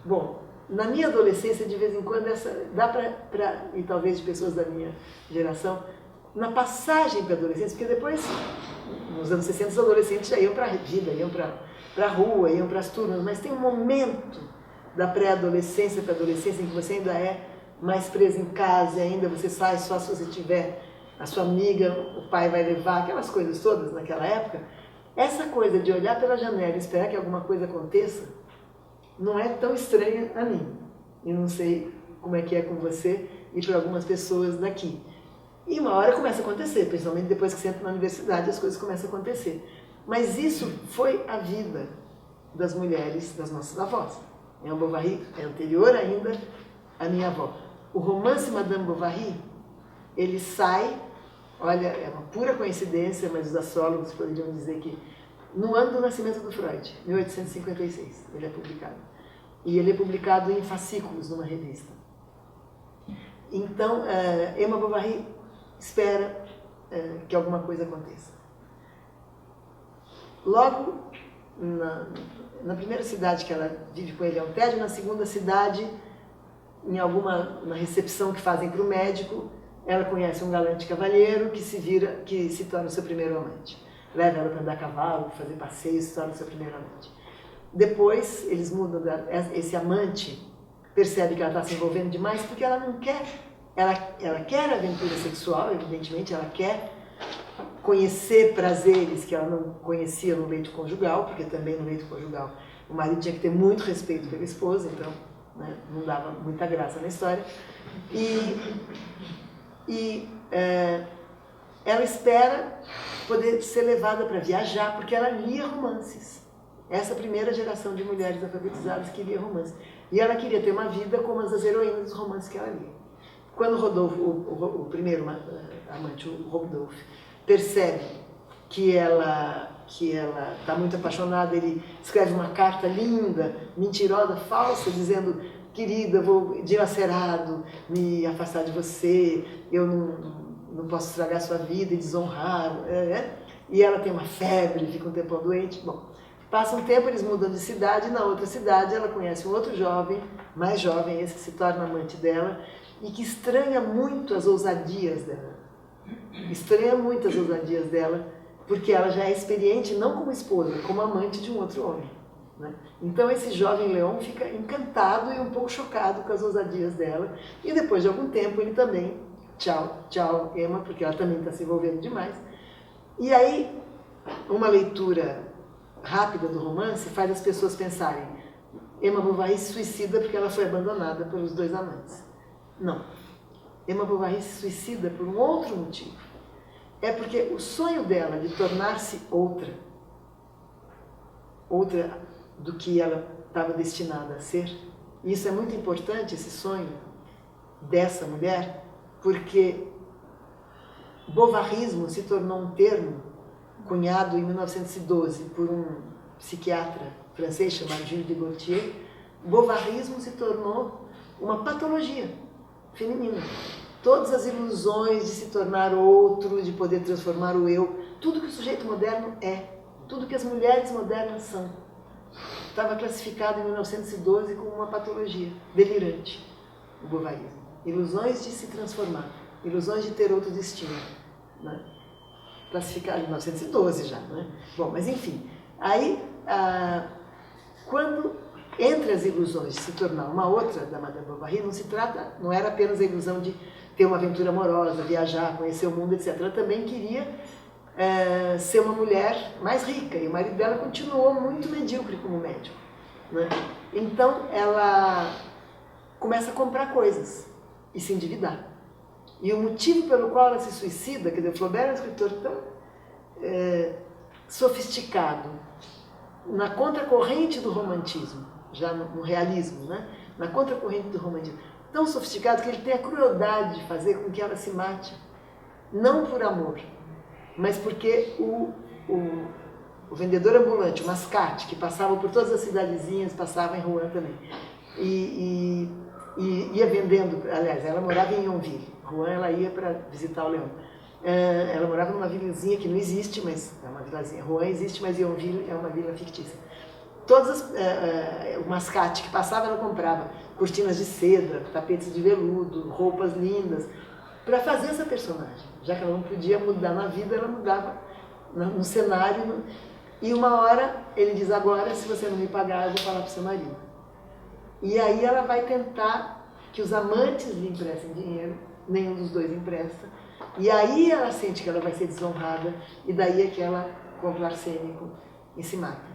Bom, na minha adolescência, de vez em quando, dá para, e talvez de pessoas da minha geração, na passagem para a adolescência, porque depois, nos anos 60, os adolescentes já iam para a vida, iam para a rua, iam para as turmas, mas tem um momento da pré-adolescência para a adolescência em que você ainda é mais preso em casa, e ainda você sai só se você tiver a sua amiga, o pai vai levar, aquelas coisas todas naquela época. Essa coisa de olhar pela janela e esperar que alguma coisa aconteça não é tão estranha a mim. E não sei como é que é com você e para algumas pessoas daqui. E uma hora começa a acontecer, principalmente depois que você entra na universidade, as coisas começam a acontecer. Mas isso foi a vida das mulheres, das nossas avós. Emma Bovary é anterior ainda à minha avó. O romance Madame Bovary, ele sai, olha, é uma pura coincidência, mas os astrólogos poderiam dizer que no ano do nascimento do Freud, 1856, ele é publicado. E ele é publicado em fascículos numa revista. Então, Emma Bovary espera que alguma coisa aconteça. Logo, na primeira cidade que ela vive com ele é um tédio, na segunda cidade, na recepção que fazem para o médico, ela conhece um galante cavalheiro que se torna o seu primeiro amante. Leva ela para andar a cavalo, fazer passeios, se torna o seu primeiro amante. Depois, eles mudam, esse amante percebe que ela está se envolvendo demais porque ela não quer, ela quer aventura sexual, evidentemente, ela quer conhecer prazeres que ela não conhecia no leito conjugal, porque também no leito conjugal o marido tinha que ter muito respeito pela esposa, então, né, não dava muita graça na história. Ela espera poder ser levada para viajar, porque ela lia romances. Essa primeira geração de mulheres alfabetizadas que lia romances. E ela queria ter uma vida como as heroínas dos romances que ela lia. Quando Rodolfo, o primeiro amante, o Rodolfo, percebe que ela está muito apaixonada, ele escreve uma carta linda, mentirosa, falsa, dizendo: querida, vou dilacerado me afastar de você, eu não posso estragar a sua vida e desonrar. E ela tem uma febre, fica um tempão doente. Bom, passa um tempo, eles mudam de cidade, e na outra cidade ela conhece um outro jovem, mais jovem, esse que se torna amante dela, e que estranha muito as ousadias dela. Estranha muito as ousadias dela, porque ela já é experiente não como esposa, como amante de um outro homem. né? Então esse jovem Leon fica encantado e um pouco chocado com as ousadias dela, e depois de algum tempo ele também, tchau, Emma, porque ela também está se envolvendo demais. E aí, uma leitura rápida do romance faz as pessoas pensarem: Emma Bovary se suicida porque ela foi abandonada pelos 2 amantes. Não. Emma Bovary se suicida por um outro motivo. É porque o sonho dela de tornar-se outra do que ela estava destinada a ser, e isso é muito importante, esse sonho dessa mulher, porque bovarismo se tornou um termo cunhado em 1912 por um psiquiatra francês chamado Gilles de Gaultier. Bovarismo se tornou uma patologia feminina. Todas as ilusões de se tornar outro, de poder transformar o eu, tudo que o sujeito moderno é, tudo que as mulheres modernas são, estava classificado em 1912 como uma patologia delirante, o bovarismo. Ilusões de se transformar, ilusões de ter outro destino, né? Classificado em 1912 já, né? Bom, mas enfim, aí, quando entre as ilusões de se tornar uma outra da Madame Bovary, não era apenas a ilusão de ter uma aventura amorosa, viajar, conhecer o mundo, etc. Ela também queria ser uma mulher mais rica, e o marido dela continuou muito medíocre como médico, né? Então ela começa a comprar coisas e se endividar. E o motivo pelo qual ela se suicida, quer dizer, Flaubert é um escritor tão sofisticado, na contracorrente do romantismo, já no realismo, né? Na contracorrente do romantismo, tão sofisticado que ele tem a crueldade de fazer com que ela se mate, não por amor, mas porque o vendedor ambulante, o Mascate, que passava por todas as cidadezinhas, passava em Rouen também, e ia vendendo. Aliás, ela morava em Yonville. Rouen ela ia para visitar o Leão. Ela morava numa vilazinha que não existe, mas é uma vilazinha. Rouen existe, mas Yonville é uma vila fictícia. O Mascate que passava, ela comprava cortinas de seda, tapetes de veludo, roupas lindas, para fazer essa personagem. Já que ela não podia mudar na vida, ela mudava no cenário. E uma hora ele diz: agora, se você não me pagar, eu vou falar para o seu marido. E aí ela vai tentar que os amantes lhe emprestem dinheiro, nenhum dos dois empresta. E aí ela sente que ela vai ser desonrada, e daí é que ela compra arsênico e se mata.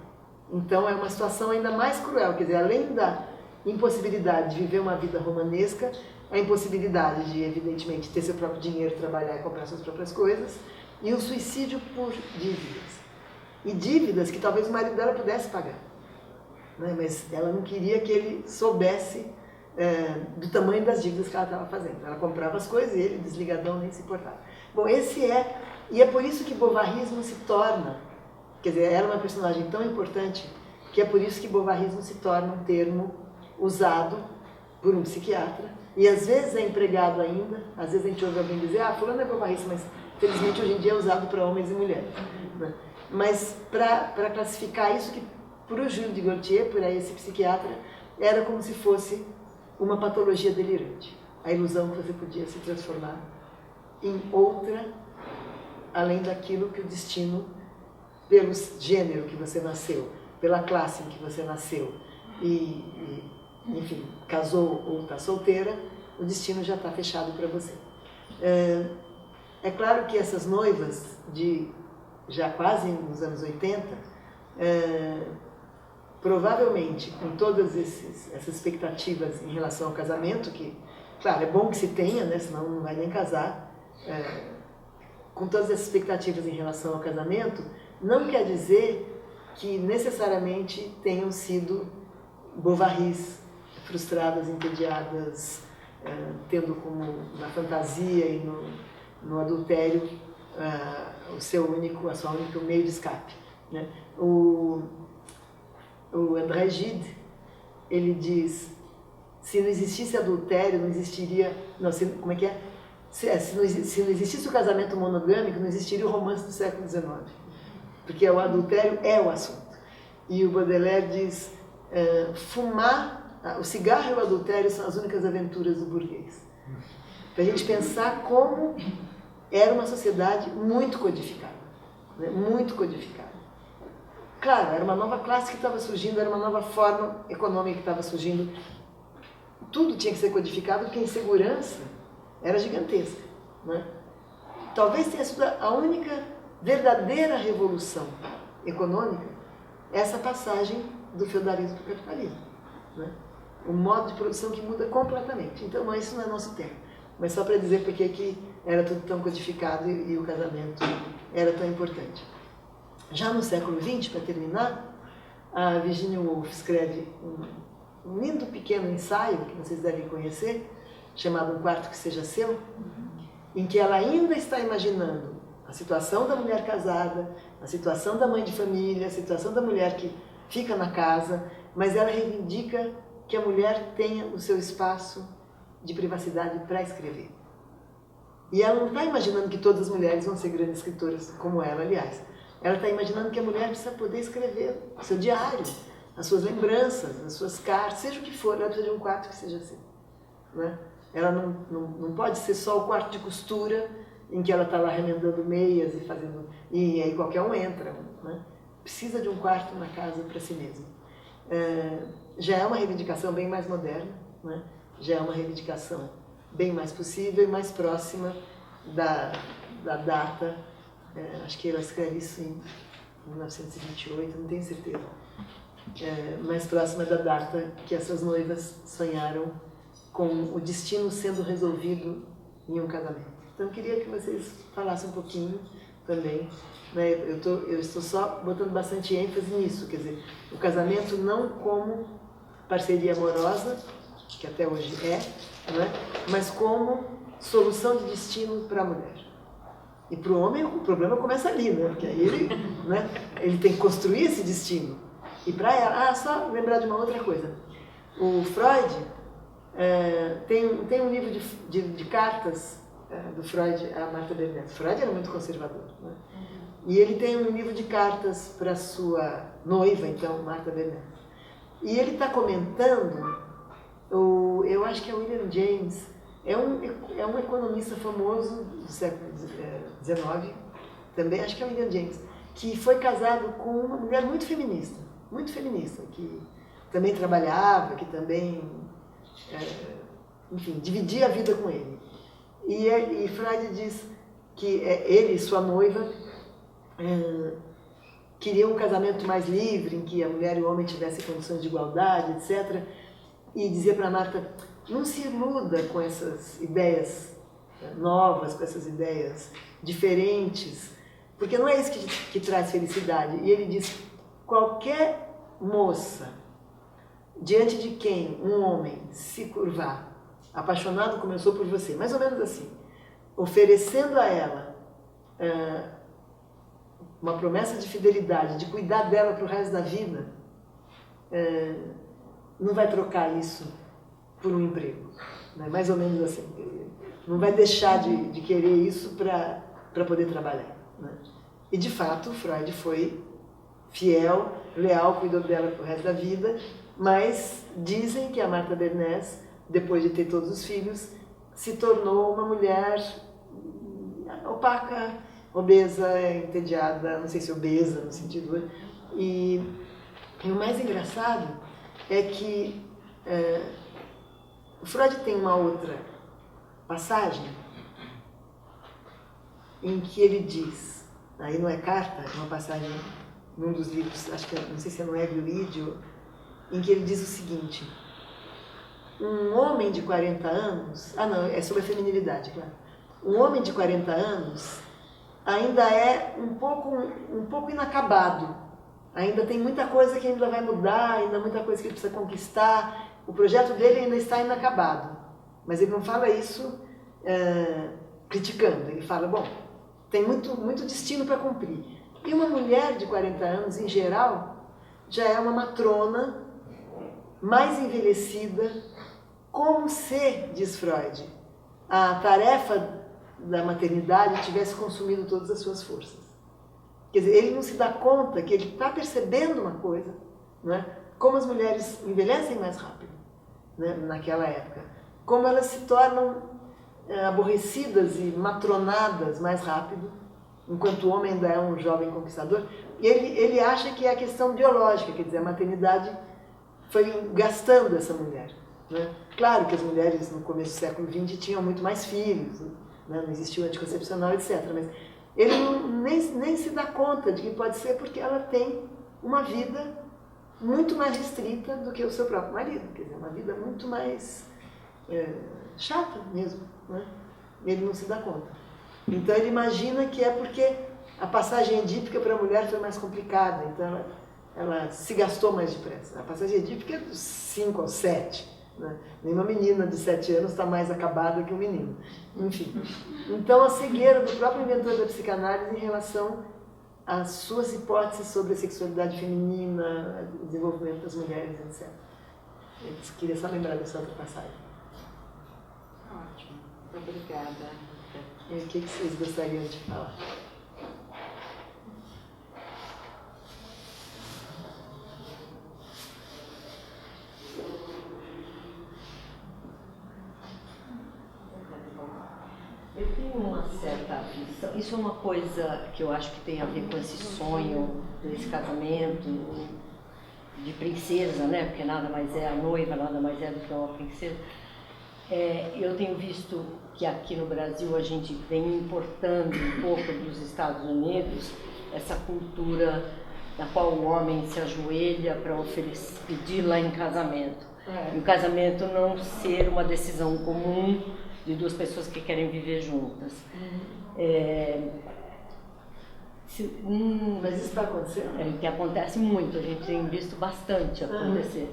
Então é uma situação ainda mais cruel, quer dizer, além da impossibilidade de viver uma vida romanesca, a impossibilidade de, evidentemente, ter seu próprio dinheiro, trabalhar e comprar suas próprias coisas, e o suicídio por dívidas. E dívidas que talvez o marido dela pudesse pagar, né? Mas ela não queria que ele soubesse do tamanho das dívidas que ela estava fazendo. Ela comprava as coisas e ele, desligadão, nem se importava. Bom, e é por isso que bovarismo se torna, quer dizer, era uma personagem tão importante, que é por isso que bovarismo se torna um termo usado por um psiquiatra, e às vezes é empregado ainda, às vezes a gente ouve alguém dizer: fulano é bovarista, mas felizmente hoje em dia é usado para homens e mulheres, né? Mas para classificar isso, que para o Gilles de Gaultier, por aí esse psiquiatra, era como se fosse uma patologia delirante. A ilusão que você podia se transformar em outra, além daquilo que o destino, pelo gênero que você nasceu, pela classe em que você nasceu, enfim, casou ou está solteira, o destino já está fechado para você. É claro que essas noivas, já quase nos anos 80, provavelmente, com todas essas expectativas em relação ao casamento, que, claro, é bom que se tenha, né, senão não vai nem casar, com todas essas expectativas em relação ao casamento, não quer dizer que necessariamente tenham sido bovarys, frustradas, entediadas, tendo como na fantasia e no adultério a sua única meio de escape, né? O André Gide, ele diz: se não existisse adultério, não existiria... Não, como é que é? Se não existisse o casamento monogâmico, não existiria o romance do século XIX. Porque o adultério é o assunto. E o Baudelaire diz: o cigarro e o adultério são as únicas aventuras do burguês. Para a gente pensar como era uma sociedade muito codificada, né? Muito codificada. Claro, era uma nova classe que estava surgindo, era uma nova forma econômica que estava surgindo. Tudo tinha que ser codificado porque a insegurança era gigantesca, né? Talvez tenha sido a única verdadeira revolução econômica essa passagem do feudalismo para o capitalismo, né? Um modo de produção que muda completamente. Então, isso não é nosso tema. Mas só para dizer porque que era tudo tão codificado e o casamento era tão importante. Já no século XX, para terminar, a Virginia Woolf escreve um lindo pequeno ensaio, que vocês devem conhecer, chamado Um Quarto que Seja Seu, em que ela ainda está imaginando a situação da mulher casada, a situação da mãe de família, a situação da mulher que fica na casa, mas ela reivindica que a mulher tenha o seu espaço de privacidade para escrever. E ela não está imaginando que todas as mulheres vão ser grandes escritoras, como ela, aliás. Ela está imaginando que a mulher precisa poder escrever o seu diário, as suas lembranças, as suas cartas, seja o que for, ela precisa de um quarto que seja assim, né? Ela não pode ser só o quarto de costura, em que ela está lá remendando meias e fazendo... E aí qualquer um entra, né? Precisa de um quarto na casa para si mesma. Já é uma reivindicação bem mais moderna, né? Já é uma reivindicação bem mais possível e mais próxima da data. Acho que ela escreve isso em 1928, não tenho certeza. Mais próxima da data que essas noivas sonharam com o destino sendo resolvido em um casamento. Então, eu queria que vocês falassem um pouquinho também, né? Eu estou só botando bastante ênfase nisso, quer dizer, o casamento não como parceria amorosa, que até hoje né? Mas como solução de destino para a mulher. E para o homem o problema começa ali, né? Porque aí ele tem que construir esse destino. E para ela, só lembrar de uma outra coisa. O Freud tem um livro de cartas do Freud a Martha Berners. Freud era muito conservador, né? E ele tem um livro de cartas para sua noiva, então, Martha Berners. E ele está comentando, eu acho que é William James, é um economista famoso do século XIX, também acho que é William James, que foi casado com uma mulher muito feminista, que também trabalhava, que também, enfim, dividia a vida com ele. E Freud diz que ele e sua noiva queriam um casamento mais livre, em que a mulher e o homem tivessem condições de igualdade, etc. E dizia para Marta, não se iluda com essas ideias novas, com essas ideias diferentes, porque não é isso que traz felicidade. E ele diz, qualquer moça diante de quem um homem se curvar, apaixonado como eu sou por você, mais ou menos assim, oferecendo a ela uma promessa de fidelidade, de cuidar dela para o resto da vida, não vai trocar isso por um emprego, né? Mais ou menos assim, não vai deixar de querer isso para poder trabalhar, né? E de fato Freud foi fiel, leal, cuidou dela para o resto da vida, mas dizem que a Martha Berners, depois de ter todos os filhos, se tornou uma mulher opaca, obesa, entediada, não sei se obesa no sentido... E o mais engraçado é que o Freud tem uma outra passagem em que ele diz, aí não é carta, é uma passagem num dos livros, acho que não sei se é no Ego e o Ídio, em que ele diz o seguinte, um homem de 40 anos, não, é sobre a feminilidade, claro. Um homem de 40 anos ainda é um pouco inacabado, ainda tem muita coisa que ainda vai mudar, ainda muita coisa que ele precisa conquistar, o projeto dele ainda está inacabado, mas ele não fala isso criticando, ele fala, bom, tem muito destino para cumprir. E uma mulher de 40 anos, em geral, já é uma matrona mais envelhecida, como se, diz Freud, a tarefa da maternidade tivesse consumido todas as suas forças. Quer dizer, ele não se dá conta que ele está percebendo uma coisa, né? Como as mulheres envelhecem mais rápido, né? Naquela época, como elas se tornam aborrecidas e matronadas mais rápido, enquanto o homem ainda é um jovem conquistador. E ele acha que é a questão biológica, quer dizer, a maternidade foi gastando essa mulher. Né? Claro que as mulheres no começo do século XX tinham muito mais filhos, né? Não existia o anticoncepcional, etc. Mas ele nem se dá conta de que pode ser porque ela tem uma vida muito mais restrita do que o seu próprio marido. Quer dizer, uma vida muito mais chata mesmo. Né? Ele não se dá conta. Então ele imagina que é porque a passagem edípica para a mulher foi mais complicada, então ela se gastou mais depressa. A passagem edípica é dos 5 aos 7. Né? Nenhuma menina de 7 anos está mais acabada que um menino. Enfim. Então a cegueira do próprio inventor da psicanálise em relação às suas hipóteses sobre a sexualidade feminina, o desenvolvimento das mulheres, etc. Eu queria só lembrar dessa outra passagem. Ótimo. Obrigada. E o que vocês gostariam de falar? Eu tenho uma certa aflição. Isso é uma coisa que eu acho que tem a ver com esse sonho desse casamento de princesa, né? Porque nada mais é a noiva, nada mais é do que uma princesa. Eu tenho visto que aqui no Brasil a gente vem importando um pouco dos Estados Unidos essa cultura na qual o homem se ajoelha para pedir lá em casamento. E o casamento não ser uma decisão comum de duas pessoas que querem viver juntas. Mas isso está acontecendo? Que acontece muito, a gente tem visto bastante acontecer.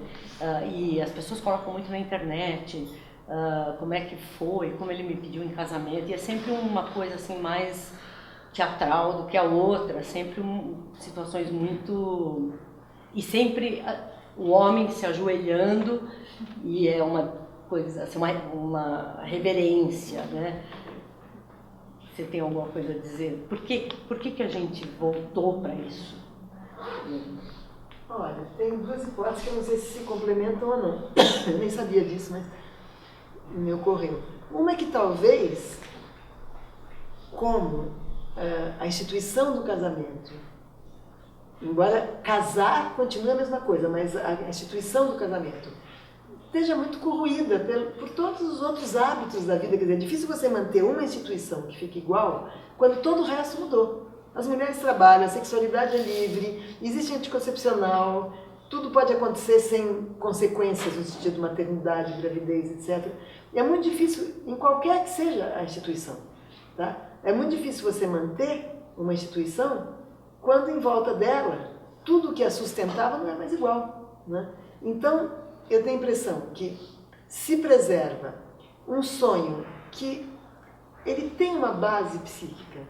E as pessoas colocam muito na internet como é que foi, como ele me pediu em casamento, e é sempre uma coisa assim mais teatral do que a outra, sempre situações muito... E sempre o homem se ajoelhando, e é uma coisa, assim, uma reverência, né? Você tem alguma coisa a dizer? Por que a gente voltou para isso? Olha, tem duas hipóteses que eu não sei se complementam ou não. Eu nem sabia disso, mas me ocorreu. Uma é que talvez, como a instituição do casamento, embora casar continue a mesma coisa, mas a instituição do casamento esteja muito corroída por todos os outros hábitos da vida. Quer dizer, é difícil você manter uma instituição que fique igual quando todo o resto mudou. As mulheres trabalham, a sexualidade é livre, existe anticoncepcional, tudo pode acontecer sem consequências no sentido de maternidade, gravidez, etc. E é muito difícil, em qualquer que seja a instituição, tá? É muito difícil você manter uma instituição quando em volta dela tudo que a sustentava não é mais igual, né? Então, eu tenho a impressão que se preserva um sonho que ele tem uma base psíquica.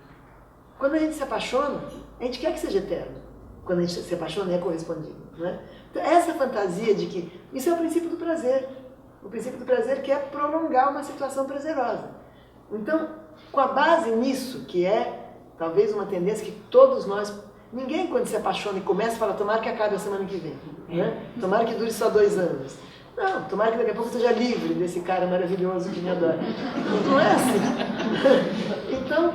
Quando a gente se apaixona, a gente quer que seja eterno. Quando a gente se apaixona e é correspondido, né? Então, essa fantasia de que... Isso é o princípio do prazer. O princípio do prazer que é prolongar uma situação prazerosa. Então, com a base nisso, que é talvez uma tendência que todos nós... Ninguém, quando se apaixona e começa, fala, tomara que acabe a semana que vem, né? Tomara que dure só 2 anos. Não, tomara que daqui a pouco eu esteja livre desse cara maravilhoso que me adora. Não é assim. Então,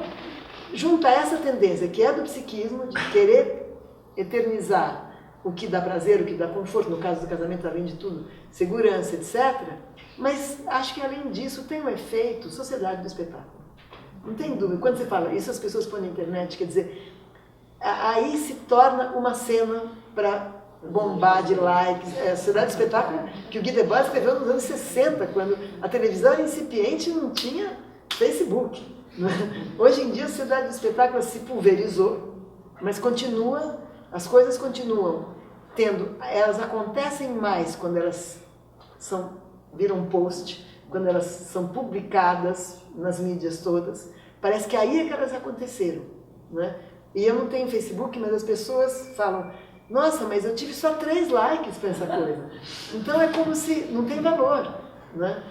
junta essa tendência, que é do psiquismo, de querer eternizar o que dá prazer, o que dá conforto, no caso do casamento, além de tudo, segurança, etc. Mas acho que, além disso, tem um efeito sociedade do espetáculo. Não tem dúvida. Quando você fala isso, as pessoas põem na internet, quer dizer... Aí se torna uma cena para bombar de likes. A Sociedade do Espetáculo, que o Guy Debord escreveu nos anos 60, quando a televisão era incipiente e não tinha Facebook. Né? Hoje em dia a Sociedade do Espetáculo se pulverizou, mas continua, as coisas continuam tendo, elas acontecem mais quando elas viram post, quando elas são publicadas nas mídias todas. Parece que aí é que elas aconteceram, né? E eu não tenho Facebook, mas as pessoas falam, nossa, mas eu tive só 3 likes para essa coisa. Então é como se não tem valor, né?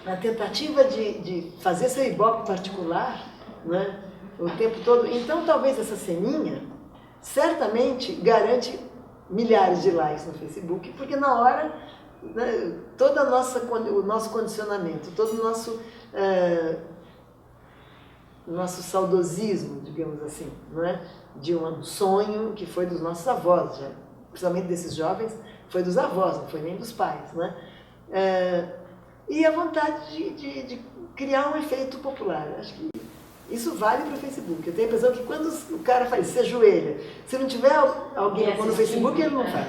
A tentativa de fazer seu ibope particular, né, o tempo todo. Então talvez essa ceninha certamente garante milhares de likes no Facebook, porque na hora, né, todo o nosso condicionamento, todo o nosso... nosso saudosismo, digamos assim, não é? De um sonho que foi dos nossos avós, já, principalmente desses jovens, foi dos avós, não foi nem dos pais, não é? E a vontade de criar um efeito popular. Acho que isso vale para o Facebook. Eu tenho a impressão que quando o cara faz, se ajoelha, se não tiver alguém no Facebook, ele não faz.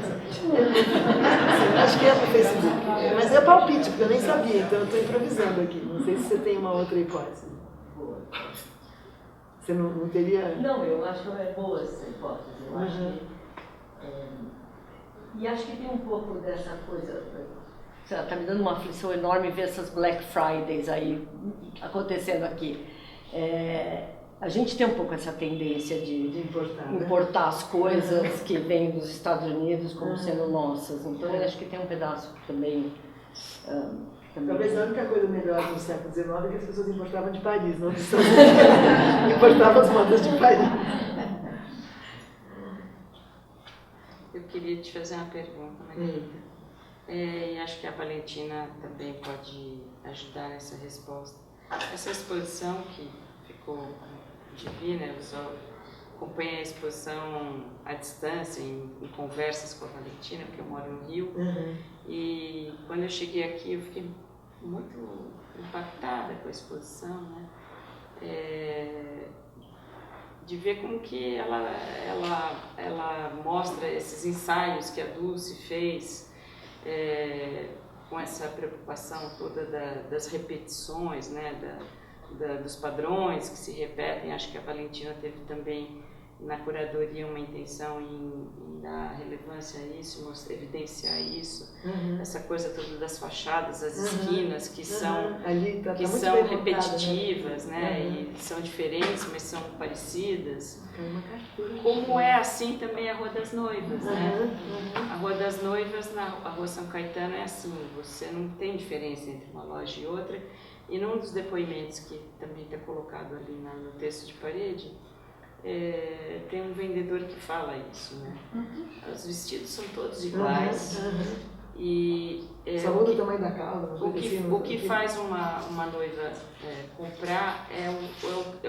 Acho que é para o Facebook. Mas é palpite, porque eu nem sabia, então eu estou improvisando aqui. Não sei se você tem uma outra hipótese. Você não teria... Não, eu acho que é boa essa hipótese. Eu acho que, e acho que tem um pouco dessa coisa... Está me dando uma aflição enorme ver essas Black Fridays aí acontecendo aqui. A gente tem um pouco essa tendência de importar as coisas que vêm dos Estados Unidos como sendo nossas. Então, eu acho que tem um pedaço também... Talvez a única coisa melhor no século XIX é que as pessoas importavam de Paris, não dos Estados Unidos. Importavam as modas de Paris. Eu queria te fazer uma pergunta, Margarida. E acho que a Valentina também pode ajudar nessa resposta. Essa exposição que ficou de vir, né? Eu só acompanhei a exposição à distância, em conversas com a Valentina, porque eu moro no Rio. E quando eu cheguei aqui, eu fiquei muito impactada com a exposição, né? De ver como que ela mostra esses ensaios que a Dulce fez, com essa preocupação toda das repetições, né? Dos padrões que se repetem. Acho que a Valentina teve também na curadoria uma intenção em dar relevância a isso, evidenciar isso, essa coisa toda das fachadas, as esquinas que são, que são repetitivas, né? E são diferentes, mas são parecidas. Como é assim também a Rua das Noivas, né? A Rua das Noivas na Rua São Caetano é assim, você não tem diferença entre uma loja e outra. E num dos depoimentos que também está colocado ali no texto de parede, tem um vendedor que fala isso, né? Os vestidos são todos iguais. E só muda o tamanho da calça. O que faz uma noiva comprar é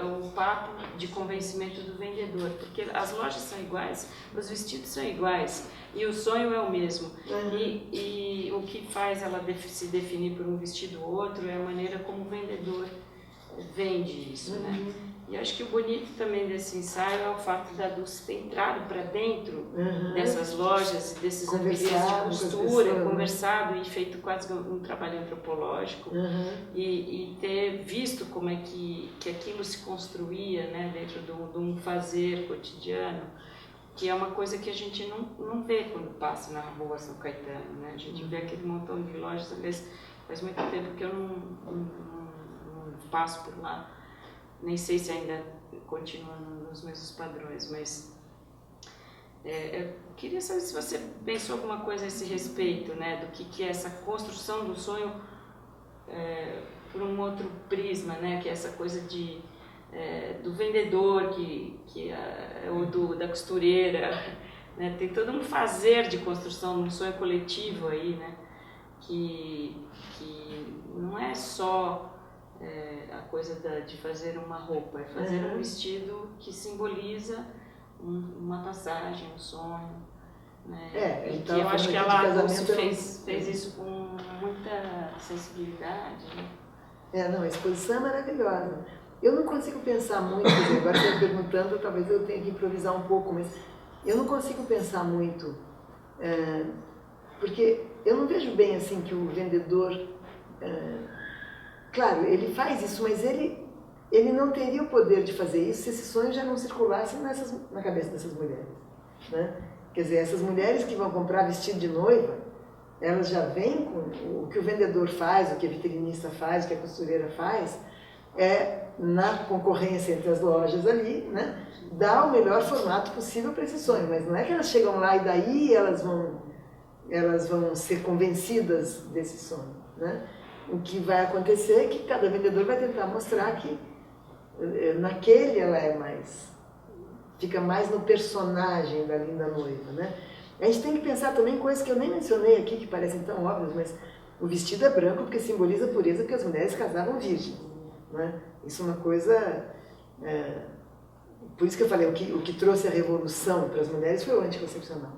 o papo de convencimento do vendedor, porque as lojas são iguais, os vestidos são iguais e o sonho é o mesmo. E o que faz ela se definir por um vestido ou outro é a maneira como o vendedor vende isso, né? E acho que o bonito também desse ensaio é o fato da Dulce ter entrado para dentro dessas lojas, desses ambientes de costura, conversado e feito quase um trabalho antropológico, e ter visto como é que aquilo se construía, né, dentro de um fazer cotidiano, que é uma coisa que a gente não vê quando passa na Rua São Caetano, né? A gente vê aquele montão de lojas, aliás, faz muito tempo que eu não passo por lá. Nem sei se ainda continua nos mesmos padrões, mas eu queria saber se você pensou alguma coisa a esse respeito, né, do que é essa construção do sonho por um outro prisma, né, que é essa coisa do vendedor, ou da costureira, né, tem todo um fazer de construção de um sonho coletivo aí, né, que não é só a coisa de fazer uma roupa, é fazer um vestido que simboliza uma passagem, um sonho, né? E que eu acho que ela fez isso com muita sensibilidade, né? Não, a exposição é maravilhosa. Eu não consigo pensar muito, quer dizer, agora você perguntando, talvez eu tenha que improvisar um pouco, mas eu não consigo pensar muito, porque eu não vejo bem assim que o vendedor... Claro, ele faz isso, mas ele não teria o poder de fazer isso se esse sonho já não circulasse na cabeça dessas mulheres, né? Quer dizer, essas mulheres que vão comprar vestido de noiva, elas já vêm com o que o vendedor faz, o que a vitrinista faz, o que a costureira faz, na concorrência entre as lojas ali, né? Dá o melhor formato possível para esse sonho, mas não é que elas chegam lá e daí elas vão ser convencidas desse sonho, né? O que vai acontecer é que cada vendedor vai tentar mostrar que naquele ela fica mais no personagem da linda noiva, né? A gente tem que pensar também em coisas que eu nem mencionei aqui, que parecem tão óbvias, mas o vestido é branco porque simboliza a pureza, porque as mulheres casavam virgens, né? Isso é uma coisa Por isso que eu falei, o que trouxe a revolução para as mulheres foi o anticoncepcional.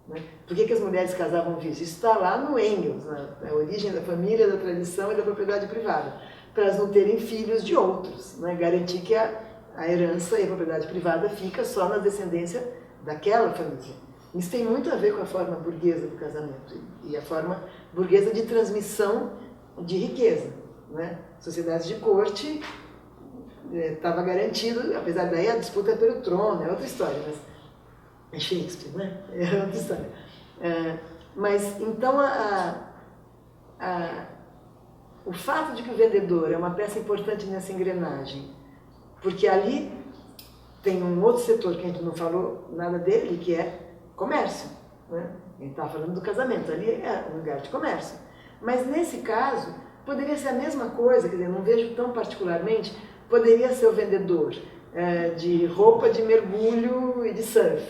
Né? Por que as mulheres casavam virgens? Isso está lá no Engels, a origem da família, da tradição e da propriedade privada, para elas não terem filhos de outros, né? Garantir que a herança e a propriedade privada fica só na descendência daquela família. Isso tem muito a ver com a forma burguesa do casamento e a forma burguesa de transmissão de riqueza. Né? Sociedades de corte estava garantido, apesar daí a disputa é pelo trono, é outra história, mas é Shakespeare, né? É outra história. Mas então o fato de que o vendedor é uma peça importante nessa engrenagem, porque ali tem um outro setor que a gente não falou nada dele, que é comércio. Né? A gente estava falando do casamento, ali é um lugar de comércio. Mas nesse caso, poderia ser a mesma coisa, quer dizer, não vejo tão particularmente, poderia ser o vendedor de roupa de mergulho e de surf.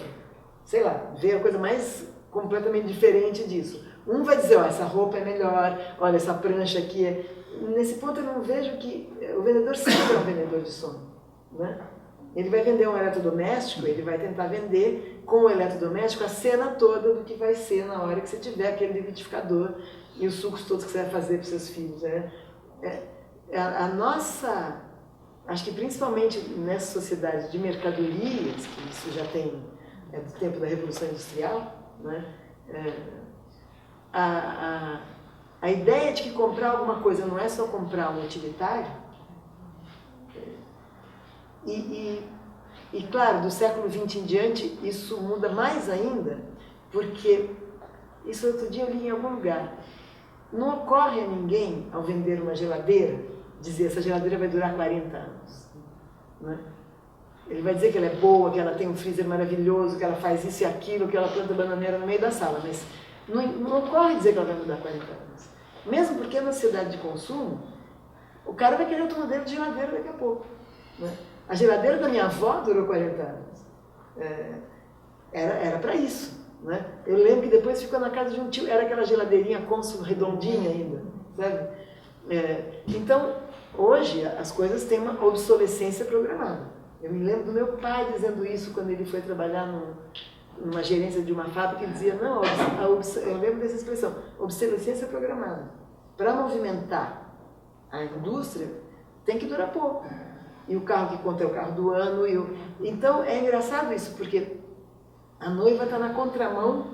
Sei lá, ver a coisa mais completamente diferente disso. Um vai dizer, ó, essa roupa é melhor, olha, essa prancha aqui é... Nesse ponto eu não vejo que o vendedor sempre é um vendedor de sono. Né? Ele vai vender um eletrodoméstico, ele vai tentar vender com o eletrodoméstico a cena toda do que vai ser na hora que você tiver aquele liquidificador e os sucos todos que você vai fazer para os seus filhos. A nossa, acho que principalmente nessa sociedade de mercadorias, que isso já tem do tempo da Revolução Industrial, né? A ideia de que comprar alguma coisa não é só comprar um utilitário, e claro, do século XX em diante, isso muda mais ainda, porque, isso outro dia eu li em algum lugar, não ocorre a ninguém, ao vender uma geladeira, dizer essa geladeira vai durar 40 anos. Né? Ele vai dizer que ela é boa, que ela tem um freezer maravilhoso, que ela faz isso e aquilo, que ela planta bananeira no meio da sala, mas não ocorre dizer que ela vai durar 40 anos. Mesmo porque na sociedade de consumo, o cara vai querer o tomadeiro de geladeira daqui a pouco. Né? A geladeira da minha avó durou 40 anos. Era para isso. Né? Eu lembro que depois ficou na casa de um tio, era aquela geladeirinha Consul redondinha ainda. Sabe? Então, hoje as coisas têm uma obsolescência programada. Eu me lembro do meu pai dizendo isso quando ele foi trabalhar numa gerência de uma fábrica, ele dizia, não, eu lembro dessa expressão, obsolescência programada. Para movimentar a indústria, tem que durar pouco. E o carro que conta é o carro do ano. Então, é engraçado isso, porque a noiva está na contramão,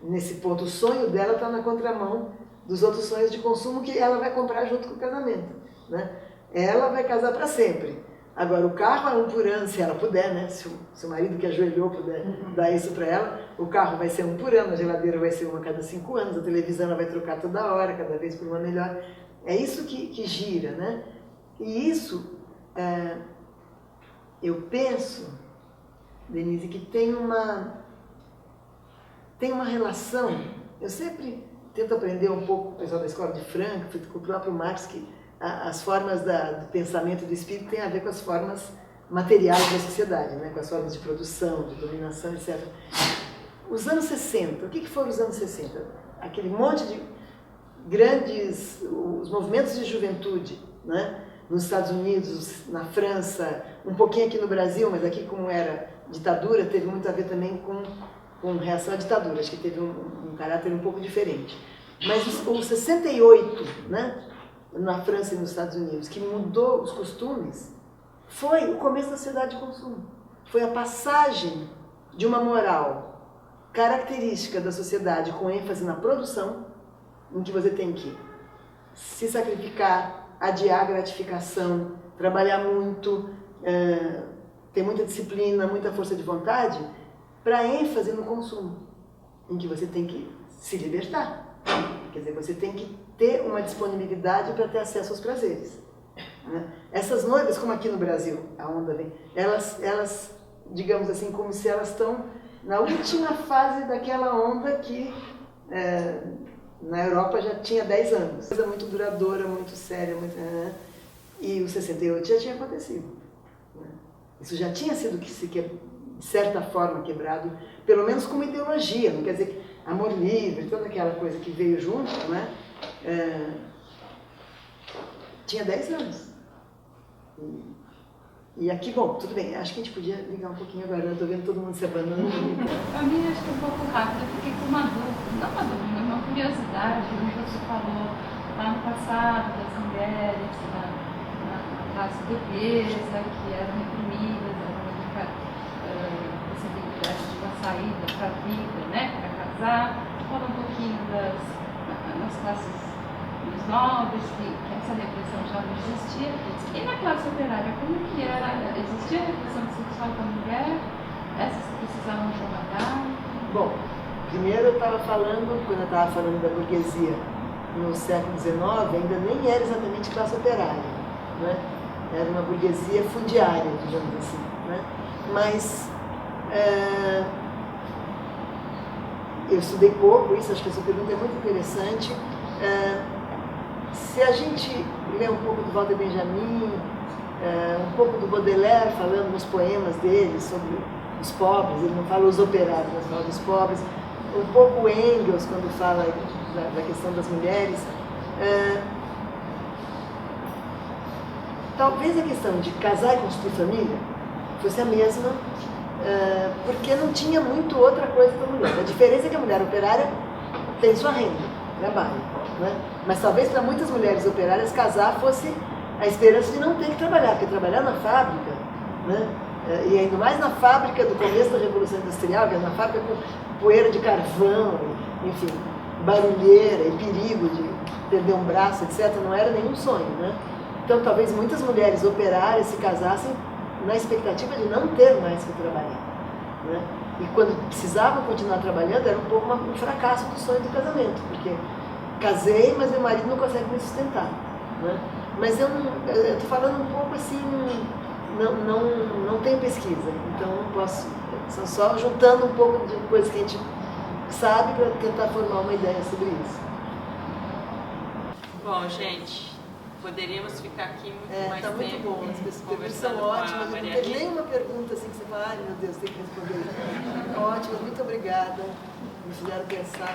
nesse ponto, o sonho dela está na contramão dos outros sonhos de consumo que ela vai comprar junto com o casamento. Né? Ela vai casar para sempre. Agora, o carro é um por ano, se ela puder, né? Se o marido que ajoelhou puder dar isso para ela, o carro vai ser um por ano, a geladeira vai ser uma a cada 5 anos, a televisão ela vai trocar toda hora, cada vez por uma melhor. É isso que gira, né? E isso, eu penso, Denise, que tem uma relação, eu sempre tento aprender um pouco com o pessoal da escola de Frankfurt, com o próprio Marx, que as formas do pensamento do espírito têm a ver com as formas materiais da sociedade, né? Com as formas de produção, de dominação, etc. Os anos 60, o que foram os anos 60? Aquele monte de grandes, os movimentos de juventude, né? Nos Estados Unidos, na França, um pouquinho aqui no Brasil, mas aqui como era ditadura, teve muito a ver também com reação à ditadura, acho que teve um caráter um pouco diferente. Mas o 68, né? Na França e nos Estados Unidos, que mudou os costumes, foi o começo da sociedade de consumo. Foi a passagem de uma moral característica da sociedade com ênfase na produção, em que você tem que se sacrificar, adiar a gratificação, trabalhar muito, ter muita disciplina, muita força de vontade, para ênfase no consumo, em que você tem que se libertar. Quer dizer, você tem que ter uma disponibilidade para ter acesso aos prazeres. Né? Essas noivas, como aqui no Brasil, a onda vem, elas, digamos assim, como se elas estão na última fase daquela onda que na Europa já tinha 10 anos. Coisa muito duradoura, muito séria, e o 68 já tinha acontecido. Né? Isso já tinha sido, de certa forma, quebrado, pelo menos como ideologia, não quer dizer que amor livre, toda aquela coisa que veio junto, né? Tinha 10 anos. E aqui, bom, tudo bem, acho que a gente podia ligar um pouquinho agora, eu estou vendo todo mundo se abanando. Para mim, acho que é um pouco rápido, eu fiquei com uma dúvida, não uma dúvida, uma curiosidade, no que você falou lá no passado das mulheres na classe burguesa, que eram reprimidas, era uma única possibilidade de uma saída para a vida, né, para casar. Falou um pouquinho nas classes dos nobres, que essa repressão já não existia. E na classe operária, como que era? Existia repressão sexual com a mulher? Essas que precisavam trabalhar? Bom, primeiro eu estava falando, quando eu estava falando da burguesia no século XIX, ainda nem era exatamente classe operária, né? Era uma burguesia fundiária, digamos assim, né? Mas eu estudei pouco isso, acho que essa pergunta é muito interessante. Se a gente lê um pouco do Walter Benjamin, um pouco do Baudelaire, falando nos poemas dele sobre os pobres, ele não fala os operários, mas fala dos pobres, um pouco Engels, quando fala da questão das mulheres, talvez a questão de casar e construir família fosse a mesma, porque não tinha muito outra coisa para a mulher. A diferença é que a mulher operária tem sua renda, trabalha, né? Mas talvez para muitas mulheres operárias casar fosse a esperança de não ter que trabalhar, porque trabalhar na fábrica, né? E ainda mais na fábrica do começo da Revolução Industrial, que é na fábrica com poeira de carvão, enfim, barulheira e perigo de perder um braço, etc., não era nenhum sonho, né? Então talvez muitas mulheres operárias se casassem na expectativa de não ter mais que trabalhar, né? E quando precisavam continuar trabalhando, era um pouco um fracasso do sonho do casamento, porque casei, mas meu marido não consegue me sustentar, né? Mas eu estou falando um pouco assim, não tenho pesquisa, então não posso, só juntando um pouco de coisas que a gente sabe para tentar formar uma ideia sobre isso. Bom, gente, poderíamos ficar aqui muito mais tá muito tempo bom, as pessoas conversando são com a ótimas, não Maria tem Rita. nenhuma pergunta assim que você fala, ai meu Deus, tem que responder. Ótimo, muito obrigada, me fizeram pensar.